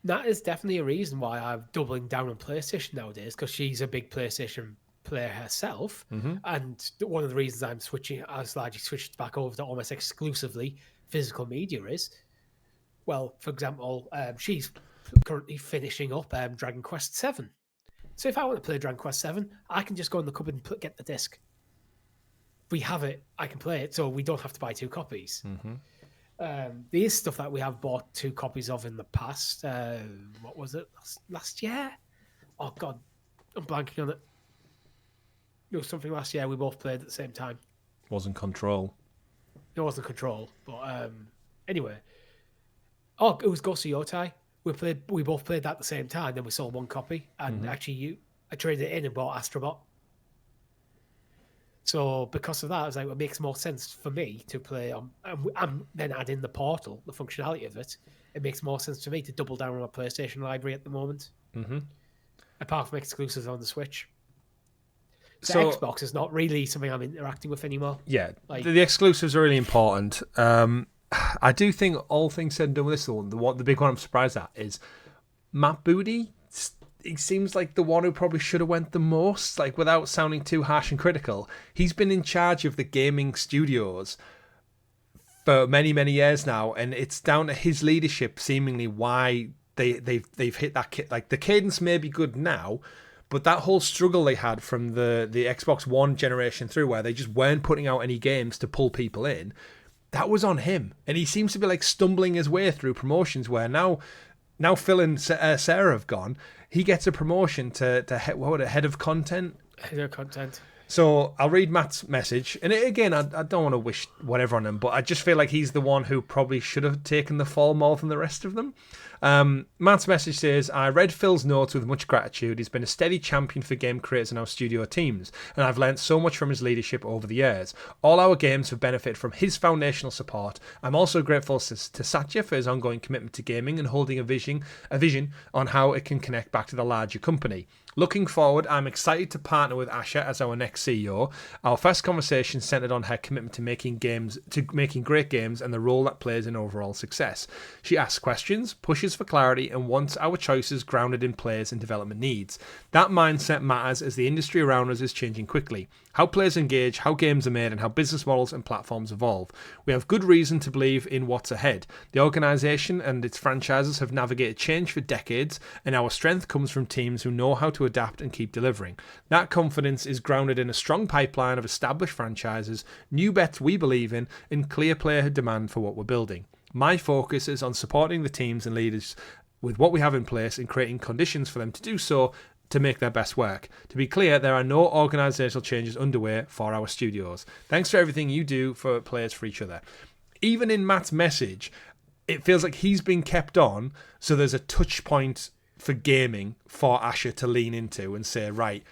That is definitely a reason why I'm doubling down on PlayStation nowadays, because she's a big PlayStation player herself. Mm-hmm. And one of the reasons I largely switched back over to almost exclusively physical media is, well, for example, she's currently finishing up Dragon Quest VII. So if I want to play Dragon Quest VII, I can just go in the cupboard and get the disc. We have it, I can play it, so we don't have to buy 2 copies. Mm-hmm. There is stuff that we have bought 2 copies of in the past. What was it? Last year? Oh, God. I'm blanking on it. It was something last year we both played at the same time. Wasn't Control. It wasn't Control. But anyway. Oh, it was Ghost of Yotai. We both played that at the same time. Then we sold 1 copy. And actually, I traded it in and bought Astrobot. So because of that, I was like, it makes more sense for me to play on, and then add in the Portal, the functionality of it. It makes more sense for me to double down on my PlayStation library at the moment. Mm-hmm. Apart from exclusives on the Switch. So Xbox is not really something I'm interacting with anymore. Yeah, the exclusives are really important. I do think, all things said and done with this one, the big one I'm surprised at is Matt Booty. He seems like the one who probably should have went the most, like, without sounding too harsh and critical. He's been in charge of the gaming studios for many, many years now, and it's down to his leadership, seemingly, why they've hit that. Like, the cadence may be good now, but that whole struggle they had from the Xbox One generation through, where they just weren't putting out any games to pull people in, that was on him. And he seems to be, like, stumbling his way through promotions, where now Phil and Sarah have gone. He gets a promotion to head of content. Head of content. So I'll read Matt's message. And again, I don't want to wish whatever on him, but I just feel like he's the one who probably should have taken the fall more than the rest of them. Matt's message says, I read Phil's notes with much gratitude. He's been a steady champion for game creators and our studio teams, and I've learned so much from his leadership over the years. All our games have benefited from his foundational support. I'm also grateful to Satya for his ongoing commitment to gaming and holding a vision on how it can connect back to the larger company. Looking forward, I'm excited to partner with Asha as our next CEO. Our first conversation centered on her commitment to making great games and the role that plays in overall success. She asks questions, pushes for clarity, and wants our choices grounded in players and development needs. That mindset matters as the industry around us is changing quickly. How players engage, how games are made, and how business models and platforms evolve. We have good reason to believe in what's ahead. The organisation and its franchises have navigated change for decades, and our strength comes from teams who know how to adapt and keep delivering. That confidence is grounded in a strong pipeline of established franchises, new bets we believe in, and clear player demand for what we're building. My focus is on supporting the teams and leaders with what we have in place and creating conditions for them to do so to make their best work. To be clear, there are no organisational changes underway for our studios. Thanks for everything you do for players for each other. Even in Matt's message, it feels like he's been kept on, so there's a touch point for gaming for Asher to lean into and say, right,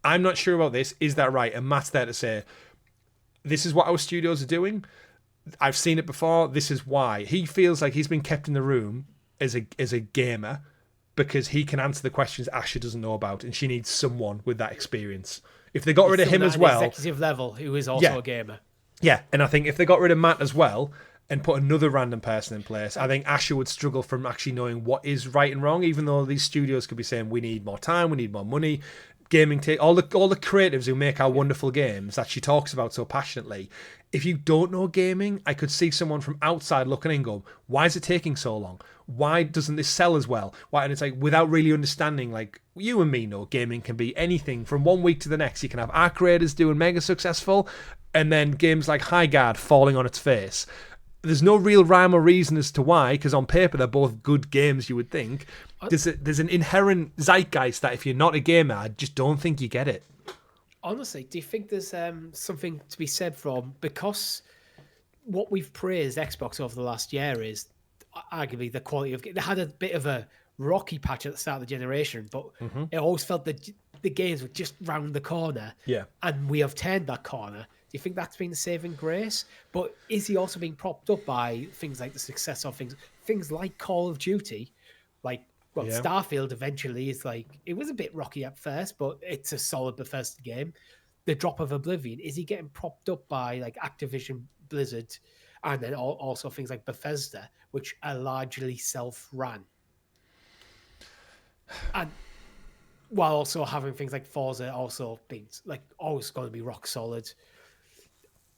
I'm not sure about this, is that right? And Matt's there to say, this is what our studios are doing. I've seen it before, this is why. He feels like he's been kept in the room as a gamer because he can answer the questions Asher doesn't know about, and she needs someone with that experience. If they got rid of him as well, executive level, who is also a gamer. Yeah, and I think if they got rid of Matt as well and put another random person in place, I think Asher would struggle from actually knowing what is right and wrong, even though these studios could be saying, we need more time, we need more money. Gaming, all the creatives who make our wonderful games that she talks about so passionately. If you don't know gaming, I could see someone from outside looking in and go, why is it taking so long? Why doesn't this sell as well? Why? And it's like, without really understanding, like, you and me know gaming can be anything from one week to the next. You can have Arc Raiders doing mega successful, and then games like High Guard falling on its face. there's no real rhyme or reason as to why, because on paper they're both good games, you would think. There's an inherent zeitgeist that if you're not a gamer, I just don't think you get it. Honestly, do you think there's something to be said from, because what we've praised Xbox over the last year is arguably the quality of... They had a bit of a rocky patch at the start of the generation, but it always felt that the games were just round the corner. Yeah. And we have turned that corner. Do you think that's been the saving grace? But is he also being propped up by things like the success of things like Call of Duty? Like, Starfield eventually is like... It was a bit rocky at first, but it's a solid Bethesda game. The drop of Oblivion, is he getting propped up by like Activision, Blizzard, and then also things like Bethesda, which are largely self-ran? And while also having things like Forza also being like always going to be rock solid.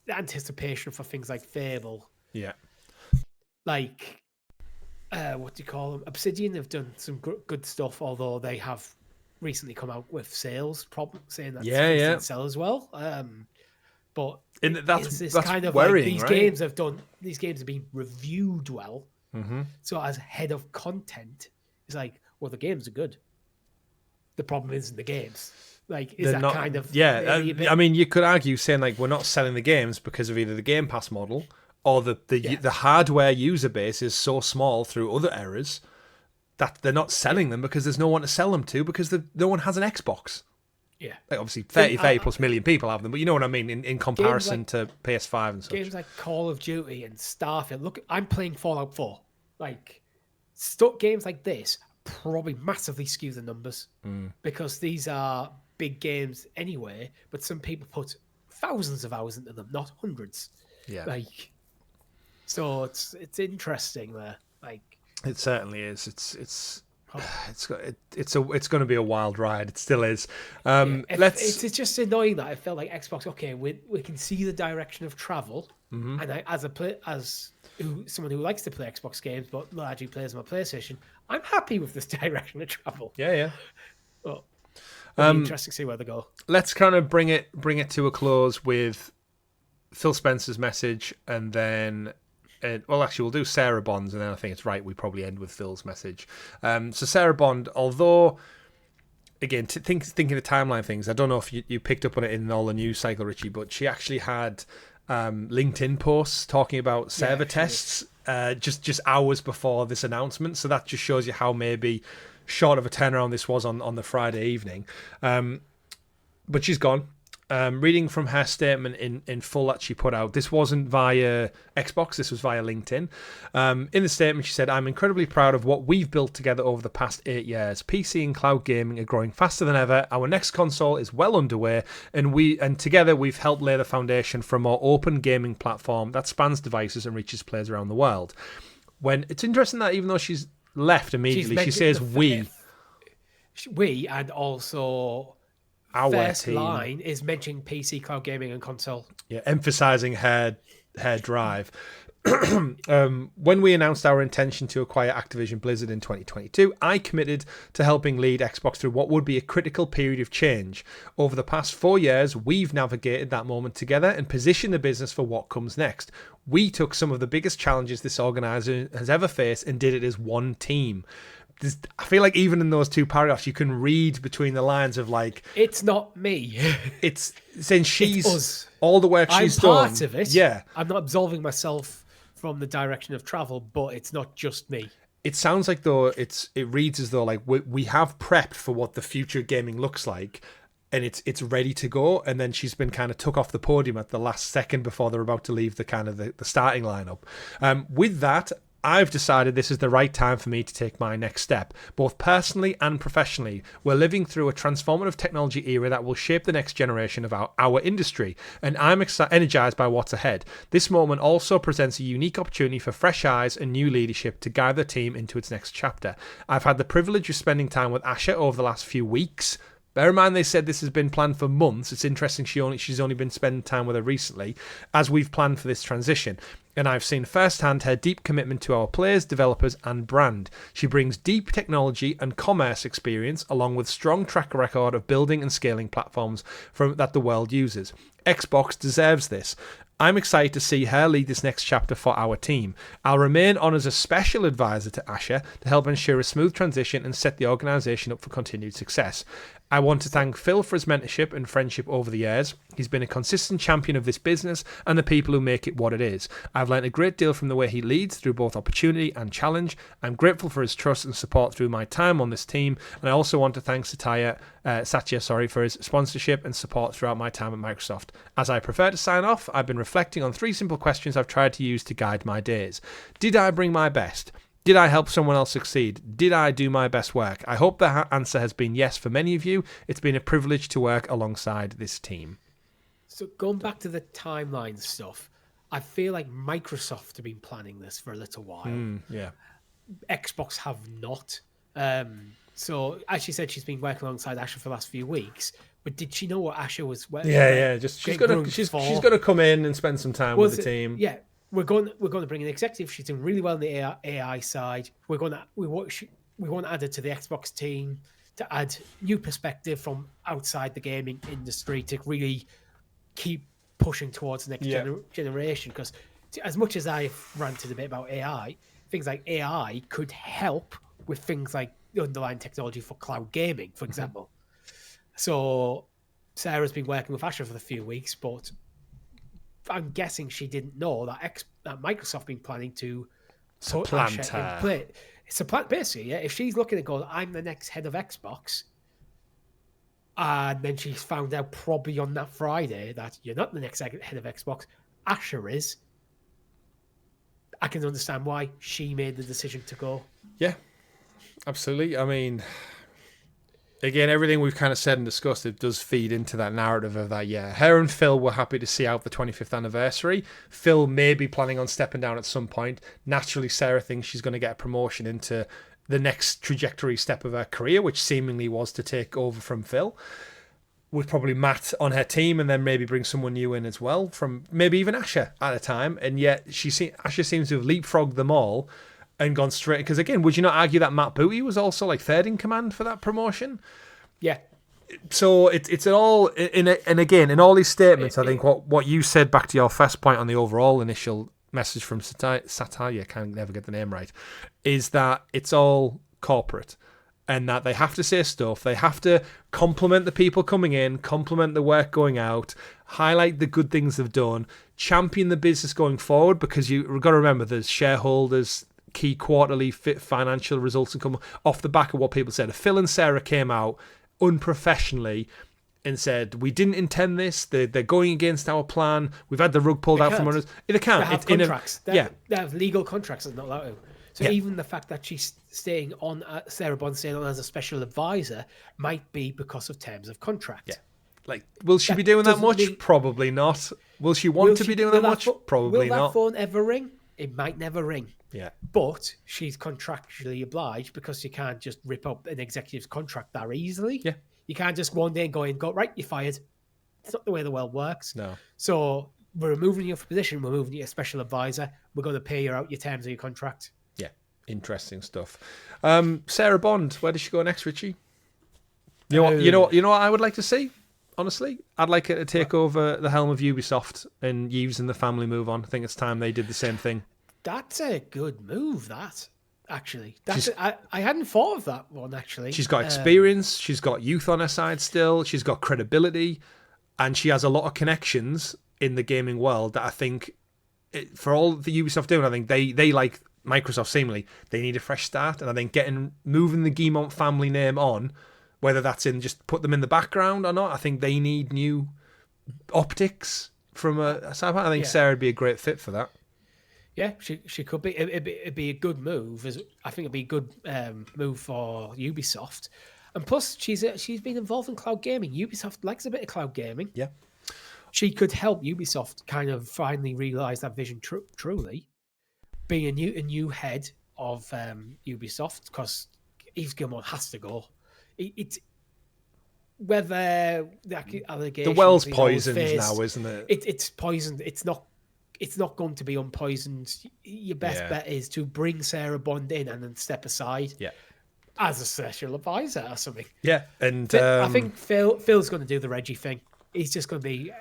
The anticipation for things like Fable. Yeah. Like, what do you call them? Obsidian have done some good stuff, although they have recently come out with sales problems, saying that didn't sell as well. But that's kind of worrying, like these games have been reviewed well. So as head of content, it's like, well, the games are good. The problem isn't the games. Like, is that kind of... Yeah, I mean, you could argue saying, like, we're not selling the games because of either the Game Pass model or the hardware user base is so small through other errors that they're not selling them because there's no one to sell them to because no one has an Xbox. Yeah. Like, obviously, 30 plus million people have them, but you know what I mean in comparison to PS5 and such. Games like Call of Duty and Starfield. Look, I'm playing Fallout 4. Like, games like this probably massively skew the numbers because these are big games anyway, but some people put thousands of hours into them, not hundreds. Yeah. Like, so it's interesting there. Like, it certainly is. It's going to be a wild ride. It still is. It's just annoying that I felt like Xbox. Okay, we can see the direction of travel, and I, someone who likes to play Xbox games but largely plays on my PlayStation, I'm happy with this direction of travel. Yeah. But it'll be interesting to see where they go. Let's kind of bring it to a close with Phil Spencer's message, and then. Well, actually, we'll do Sarah Bond's, and then I think it's right we probably end with Phil's message. So Sarah Bond, although, again, thinking the timeline things, I don't know if you picked up on it in all the news cycle, Richie, but she actually had LinkedIn posts talking about server tests just hours before this announcement. So that just shows you how maybe short of a turnaround this was on the Friday evening. But she's gone. Reading from her statement in full that she put out, this wasn't via Xbox, this was via LinkedIn. In the statement, she said, "I'm incredibly proud of what we've built together over the past 8 years. PC and cloud gaming are growing faster than ever. Our next console is well underway, and together we've helped lay the foundation for a more open gaming platform that spans devices and reaches players around the world." When it's interesting that even though she's left immediately, she says we, and also... Our first team. Line is mentioning PC, cloud gaming, and console. Yeah, emphasizing her drive. When we announced our intention to acquire Activision Blizzard in 2022, I committed to helping lead Xbox through what would be a critical period of change. Over the past 4 years, we've navigated that moment together and positioned the business for what comes next. We took some of the biggest challenges this organization has ever faced and did it as one team. I feel like even in those two paragraphs, you can read between the lines of like... It's not me. It's saying she's... It's us. All the work she's done. I'm part of it. Yeah. I'm not absolving myself from the direction of travel, but it's not just me. It sounds like, though, it reads as though like we have prepped for what the future gaming looks like, and it's ready to go, and then she's been kind of took off the podium at the last second before they're about to leave the starting lineup. With that... I've decided this is the right time for me to take my next step, both personally and professionally. We're living through a transformative technology era that will shape the next generation of our industry, and I'm energized by what's ahead. This moment also presents a unique opportunity for fresh eyes and new leadership to guide the team into its next chapter. I've had the privilege of spending time with Asha over the last few weeks. Bear in mind they said this has been planned for months. It's interesting she's only been spending time with her recently as we've planned for this transition. and I've seen firsthand her deep commitment to our players, developers, and brand. She brings deep technology and commerce experience, along with strong track record of building and scaling platforms that the world uses. Xbox deserves this. I'm excited to see her lead this next chapter for our team. I'll remain on as a special advisor to Asher to help ensure a smooth transition and set the organisation up for continued success. I want to thank Phil for his mentorship and friendship over the years. He's been a consistent champion of this business and the people who make it what it is. I've learned a great deal from the way he leads through both opportunity and challenge. I'm grateful for his trust and support through my time on this team, and I also want to thank Satya for his sponsorship and support throughout my time at Microsoft. As I prefer to sign off, I've been reflecting on 3 simple questions I've tried to use to guide my days. Did I bring my best? Did I help someone else succeed? Did I do my best work? I hope the answer has been yes for many of you. It's been a privilege to work alongside this team. So going back to the timeline stuff, I feel like Microsoft have been planning this for a little while. Yeah. Xbox have not. So as she said, she's been working alongside Asher for the last few weeks. But did she know what Asher was working? Yeah. Just she's gonna come in and spend some time with the team. Yeah. We're going to bring an executive. She's doing really well on the AI side. We want to add her to the Xbox team to add new perspective from outside the gaming industry to really keep pushing towards the next generation. Because as much as I've ranted a bit about AI, things like AI could help with things like the underlying technology for cloud gaming, for example. So Sarah's been working with Asher for a few weeks, but I'm guessing she didn't know that Microsoft been planning to supplant her. Supplant, basically, yeah. If she's looking at going, I'm the next head of Xbox, and then she's found out probably on that Friday that you're not the next head of Xbox, Asher is, I can understand why she made the decision to go. Yeah, absolutely. I mean, again, everything we've kind of said and discussed, it does feed into that narrative of that, her and Phil were happy to see out the 25th anniversary. Phil may be planning on stepping down at some point. Naturally, Sarah thinks she's going to get a promotion into the next trajectory step of her career, which seemingly was to take over from Phil, with probably Matt on her team, and then maybe bring someone new in as well, from maybe even Asher at a time. And yet Asher seems to have leapfrogged them all and gone straight, because again, would you not argue that Matt Booty was also like third in command for that promotion? Yeah. So it's all and again in all these statements, I think what you said back to your first point on the overall initial message from Satya, I can never get the name right, is that it's all corporate, and that they have to say stuff, they have to compliment the people coming in, compliment the work going out, highlight the good things they've done, champion the business going forward, because you've got to remember there's shareholders, key quarterly financial results and come off the back of what people said. If Phil and Sarah came out unprofessionally and said, we didn't intend this, they're going against our plan, we've had the rug pulled out from under us. They can't. They have contracts. They have legal contracts that's not allowed to. So even the fact that she's staying on, Sarah Bond staying on as a special advisor, might be because of terms of contract. Yeah. Like, will she be doing that much? Probably not. Will she want to be doing that much? Probably not. Will that phone ever ring? It might never ring. Yeah. But she's contractually obliged, because you can't just rip up an executive's contract that easily. Yeah. You can't just one day go, right, you're fired. It's not the way the world works. No. So we're removing you from position, we're moving you a special advisor, we're going to pay you out your terms of your contract. Yeah. Interesting stuff. Sarah Bond, where does she go next, Richie? You know what I would like to see? Honestly, I'd like her to take over the helm of Ubisoft, and Yves and the family move on. I think it's time they did the same thing. That's a good move, actually. I hadn't thought of that one, actually. She's got experience, she's got youth on her side still, she's got credibility, and she has a lot of connections in the gaming world that I think, for all the Ubisoft doing, I think they like Microsoft seemingly, they need a fresh start, and I think moving the Guillemot family name on, whether that's in just put them in the background or not, I think they need new optics from a side. I think Sarah would be a great fit for that. Yeah, she could be. It'd be a good move. I think it'd be a good move for Ubisoft. And plus, she's been involved in cloud gaming. Ubisoft likes a bit of cloud gaming. Yeah. She could help Ubisoft kind of finally realise that vision truly. Being a new head of Ubisoft, because Yves Guillemot has to go. It's whether the well's poisoned now, isn't it? It's poisoned. It's not it's not going to be unpoisoned. Your best bet is to bring Sarah Bond in and then step aside. Yeah. As a special advisor or something. Yeah, and I think Phil's going to do the Reggie thing. He's just going to be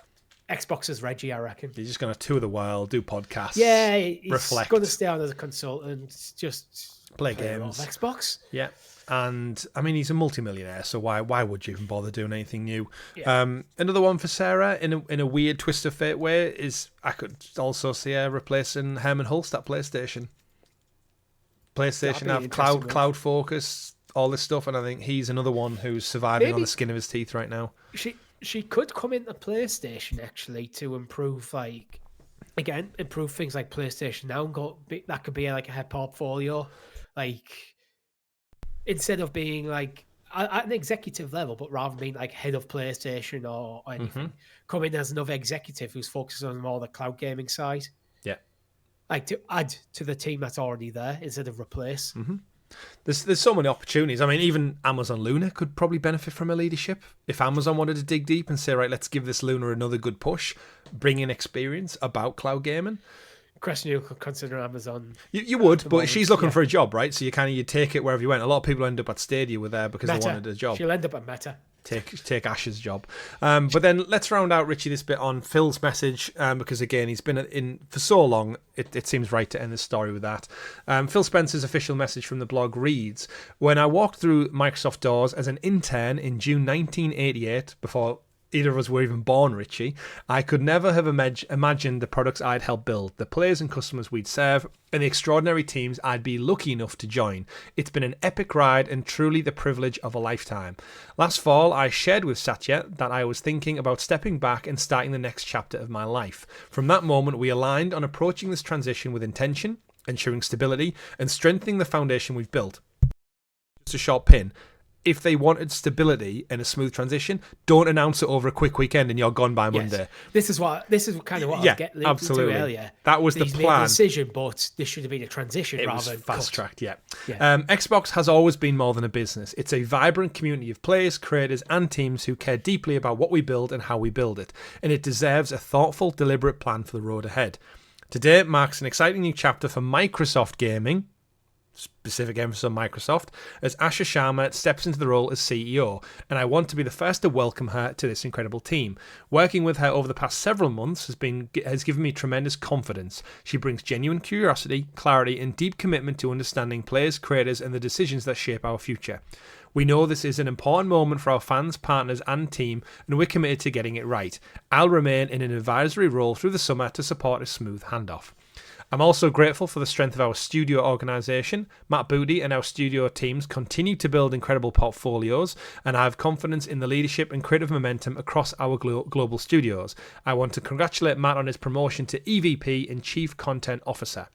Xbox's Reggie, I reckon. He's just going to tour the world, do podcasts. Yeah, he's reflect. going to stay on as a consultant, just play games. Xbox. Yeah, and I mean he's a multimillionaire, so why would you even bother doing anything new? Yeah. Another one for Sarah in a weird twist of fate way is I could also see her replacing Herman Hulst at PlayStation. PlayStation have cloud focus, all this stuff, and I think he's another one who's surviving on the skin of his teeth right now. She could come into PlayStation actually to improve things like PlayStation Now, and that could be like a head portfolio, like instead of being like at an executive level, but rather than being like head of PlayStation or anything, come in as another executive who's focused on more the cloud gaming side. Yeah. Like to add to the team that's already there instead of replace. There's so many opportunities. I mean, even Amazon Luna could probably benefit from a leadership. If Amazon wanted to dig deep and say, right, let's give this Luna another good push, bring in experience about cloud gaming. Question you could consider Amazon. You would, but she's looking for a job, right? So you take it wherever you went. A lot of people end up at Stadia with there because Meta. they wanted a job. She'll end up at Meta. Take Ash's job. But then let's round out, Richie, this bit on Phil's message, because again, he's been in for so long, it seems right to end the story with that. Phil Spencer's official message from the blog reads, "When I walked through Microsoft doors as an intern in June 1988, before either of us were even born, Richie, I could never have imagined the products I'd helped build, the players and customers we'd serve, and the extraordinary teams I'd be lucky enough to join. It's been an epic ride and truly the privilege of a lifetime. Last fall, I shared with Satya that I was thinking about stepping back and starting the next chapter of my life. From that moment, we aligned on approaching this transition with intention, ensuring stability, and strengthening the foundation we've built." Just a short pin. If they wanted stability and a smooth transition, don't announce it over a quick weekend and you're gone by Monday. This is kind of what I was getting into earlier. That was the plan. plan. Made a decision, but this should have been a transition rather than fast tracked. Yeah. Xbox has always been more than a business. It's a vibrant community of players, creators, and teams who care deeply about what we build and how we build it, and it deserves a thoughtful, deliberate plan for the road ahead. Today marks an exciting new chapter for Microsoft gaming. Specific emphasis on Microsoft, as Asha Sharma steps into the role as CEO, and I want to be the first to welcome her to this incredible team. Working with her over the past several months has given me tremendous confidence. She brings genuine curiosity, clarity, and deep commitment to understanding players, creators, and the decisions that shape our future. We know this is an important moment for our fans, partners, and team, and we're committed to getting it right. I'll remain in an advisory role through the summer to support a smooth handoff. I'm also grateful for the strength of our studio organisation. Matt Booty and our studio teams continue to build incredible portfolios, and I have confidence in the leadership and creative momentum across our global studios. I want to congratulate Matt on his promotion to EVP and Chief Content Officer.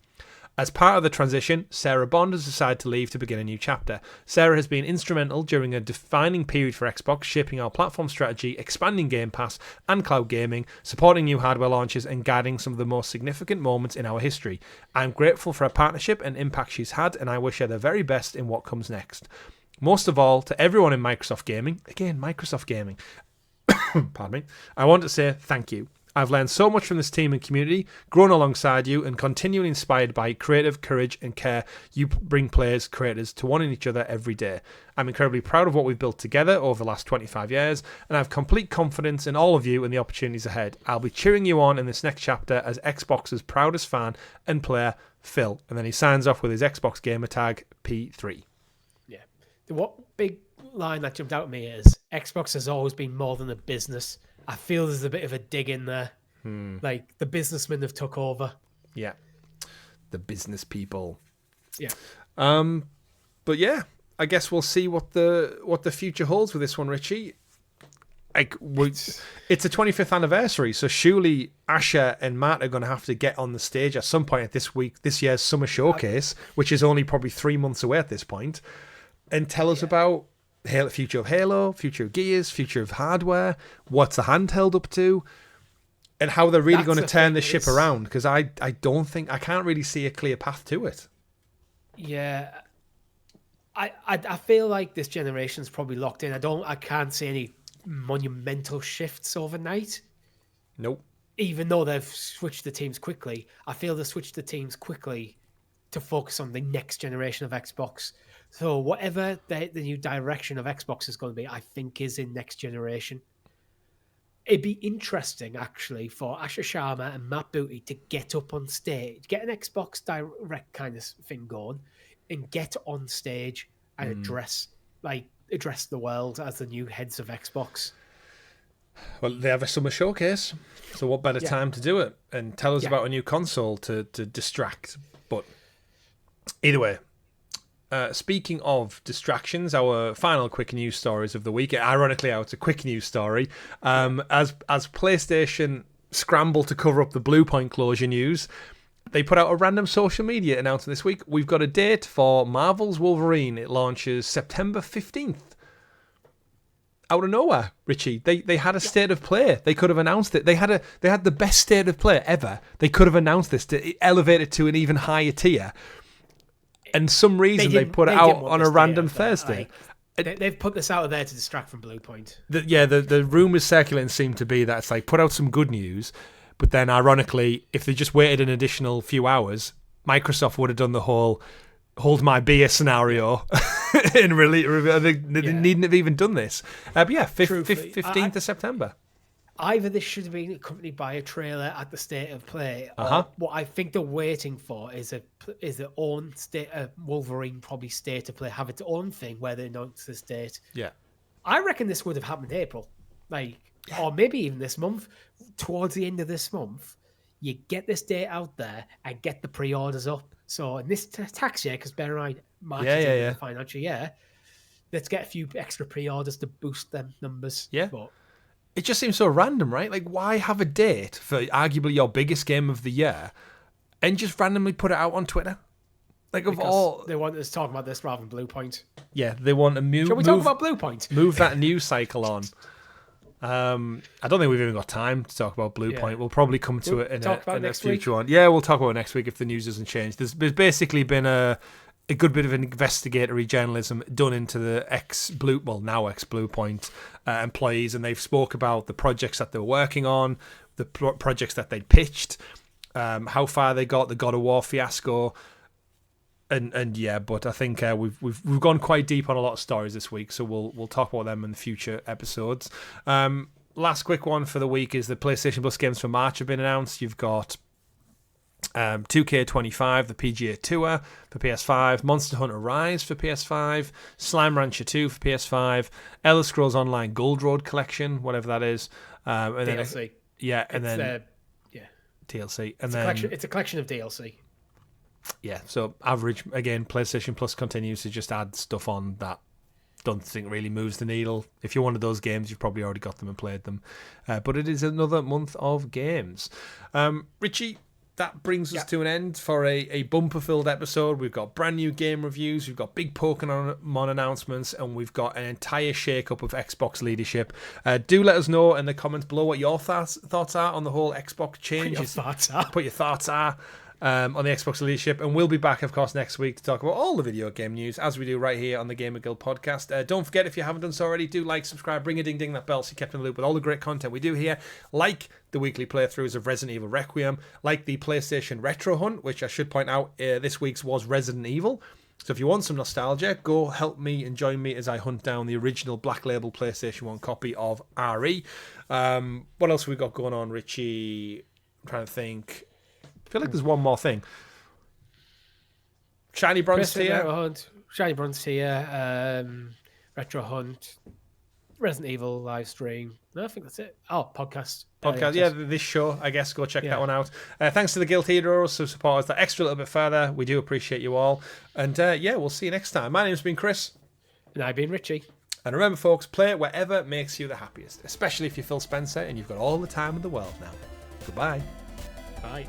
As part of the transition, Sarah Bond has decided to leave to begin a new chapter. Sarah has been instrumental during a defining period for Xbox, shaping our platform strategy, expanding Game Pass and cloud gaming, supporting new hardware launches, and guiding some of the most significant moments in our history. I'm grateful for her partnership and impact she's had, and I wish her the very best in what comes next. Most of all, to everyone in Microsoft Gaming, again, Microsoft Gaming, pardon me, I want to say thank you. I've learned so much from this team and community, grown alongside you, and continually inspired by creative courage and care you bring players, creators to one and each other every day. I'm incredibly proud of what we've built together over the last 25 years, and I have complete confidence in all of you and the opportunities ahead. I'll be cheering you on in this next chapter as Xbox's proudest fan and player, Phil. And then he signs off with his Xbox gamer tag, P3. Yeah. What big line that jumped out at me is Xbox has always been more than a business. I feel there's a bit of a dig in there. Like the businessmen have took over. Yeah. The business people. Yeah. But yeah, I guess we'll see what the future holds with this one, Richie. Like it's a 25th anniversary, so surely Asha and Matt are going to have to get on the stage at some point at this year's summer showcase, which is only probably 3 months away at this point, and tell us about future of Halo, future of Gears, future of hardware, what's the handheld up to, and how they're really going to turn the ship around, because I can't really see a clear path to it. Yeah. I feel like this generation's probably locked in. I can't see any monumental shifts overnight. Nope. even though they've switched the teams quickly, I feel they switched the teams quickly to focus on the next generation of Xbox. So whatever the new direction of Xbox is going to be, I think is in next generation. It'd be interesting, actually, for Asher Sharma and Matt Booty to get up on stage, get an Xbox Direct kind of thing going, and get on stage and address the world as the new heads of Xbox. Well, they have a summer showcase, so what better time to do it and tell us about a new console to distract. But either way, speaking of distractions, our final quick news stories of the week. Ironically, it's a quick news story. As PlayStation scramble to cover up the Bluepoint closure news, they put out a random social media announcement this week. We've got a date for Marvel's Wolverine. It launches September 15th. Out of nowhere, Richie. They had a state of play. They could have announced it. They had the best state of play ever. They could have announced this to elevate it to an even higher tier. And some reason they put it out on a random Thursday. They've put this out there to distract from Bluepoint. The rumours circulating seem to be that it's like put out some good news, but then ironically, if they just waited an additional few hours, Microsoft would have done the whole hold my beer scenario and really they needn't have even done this. But yeah, 15th of September. Either this should have been accompanied by a trailer at the state of play, or what I think they're waiting for is their own state. Wolverine probably state of play have its own thing where they announce this date. Yeah, I reckon this would have happened in April, or maybe even this month. Towards the end of this month, you get this date out there and get the pre-orders up. So in this tax year, because bear in mind, March is the financial year, let's get a few extra pre-orders to boost them numbers. Yeah. But it just seems so random, right? Like, why have a date for arguably your biggest game of the year and just randomly put it out on Twitter? Like, of all... They want us to talk about this rather than Bluepoint. Yeah, they want to move... Shall we talk about Bluepoint? Move that news cycle on. I don't think we've even got time to talk about Bluepoint. Yeah. We'll probably come to it in a future one. Yeah, we'll talk about it next week if the news doesn't change. There's basically been a good bit of investigatory journalism done into the now ex-Bluepoint employees, and they've spoke about the projects that they were working on, the projects that they'd pitched, how far they got, the God of War fiasco, and yeah. But I think we've gone quite deep on a lot of stories this week, so we'll talk about them in the future episodes. Last quick one for the week is the PlayStation Plus games for March have been announced. You've got 2K25, the PGA Tour for PS5, Monster Hunter Rise for PS5, Slime Rancher 2 for PS5, Elder Scrolls Online Gold Road Collection, whatever that is, and DLC. DLC, and it's a collection of DLC. Yeah, so average again. PlayStation Plus continues to just add stuff on that. Don't think really moves the needle. If you're one of those games, you've probably already got them and played them. But it is another month of games. Richie, that brings us to an end for a bumper-filled episode. We've got brand new game reviews, we've got big Pokémon announcements, and we've got an entire shake-up of Xbox leadership. Do let us know in the comments below what your thoughts are on the whole Xbox change. Put your thoughts are. On the Xbox leadership, and we'll be back, of course, next week to talk about all the video game news, as we do right here on the GamerGuild Podcast. Don't forget, if you haven't done so already, do like, subscribe, ring a ding that bell so you're kept in the loop with all the great content we do here, like the weekly playthroughs of Resident Evil Requiem, like the PlayStation Retro Hunt, which I should point out this week's was Resident Evil. So if you want some nostalgia, go help me and join me as I hunt down the original Black Label PlayStation 1 copy of RE. What else have we got going on, Richie? I'm trying to think. I feel like there's one more thing. Shiny Bronze tier. Shiny Bronze tier. Retro Hunt. Resident Evil live stream. No, I think that's it. Oh, podcast. This show, I guess. Go check that one out. Thanks to the Guild Heroes who support us that extra little bit further. We do appreciate you all. And we'll see you next time. My name's been Chris. And I've been Richie. And remember, folks, play whatever makes you the happiest, especially if you're Phil Spencer and you've got all the time in the world now. Goodbye. Bye.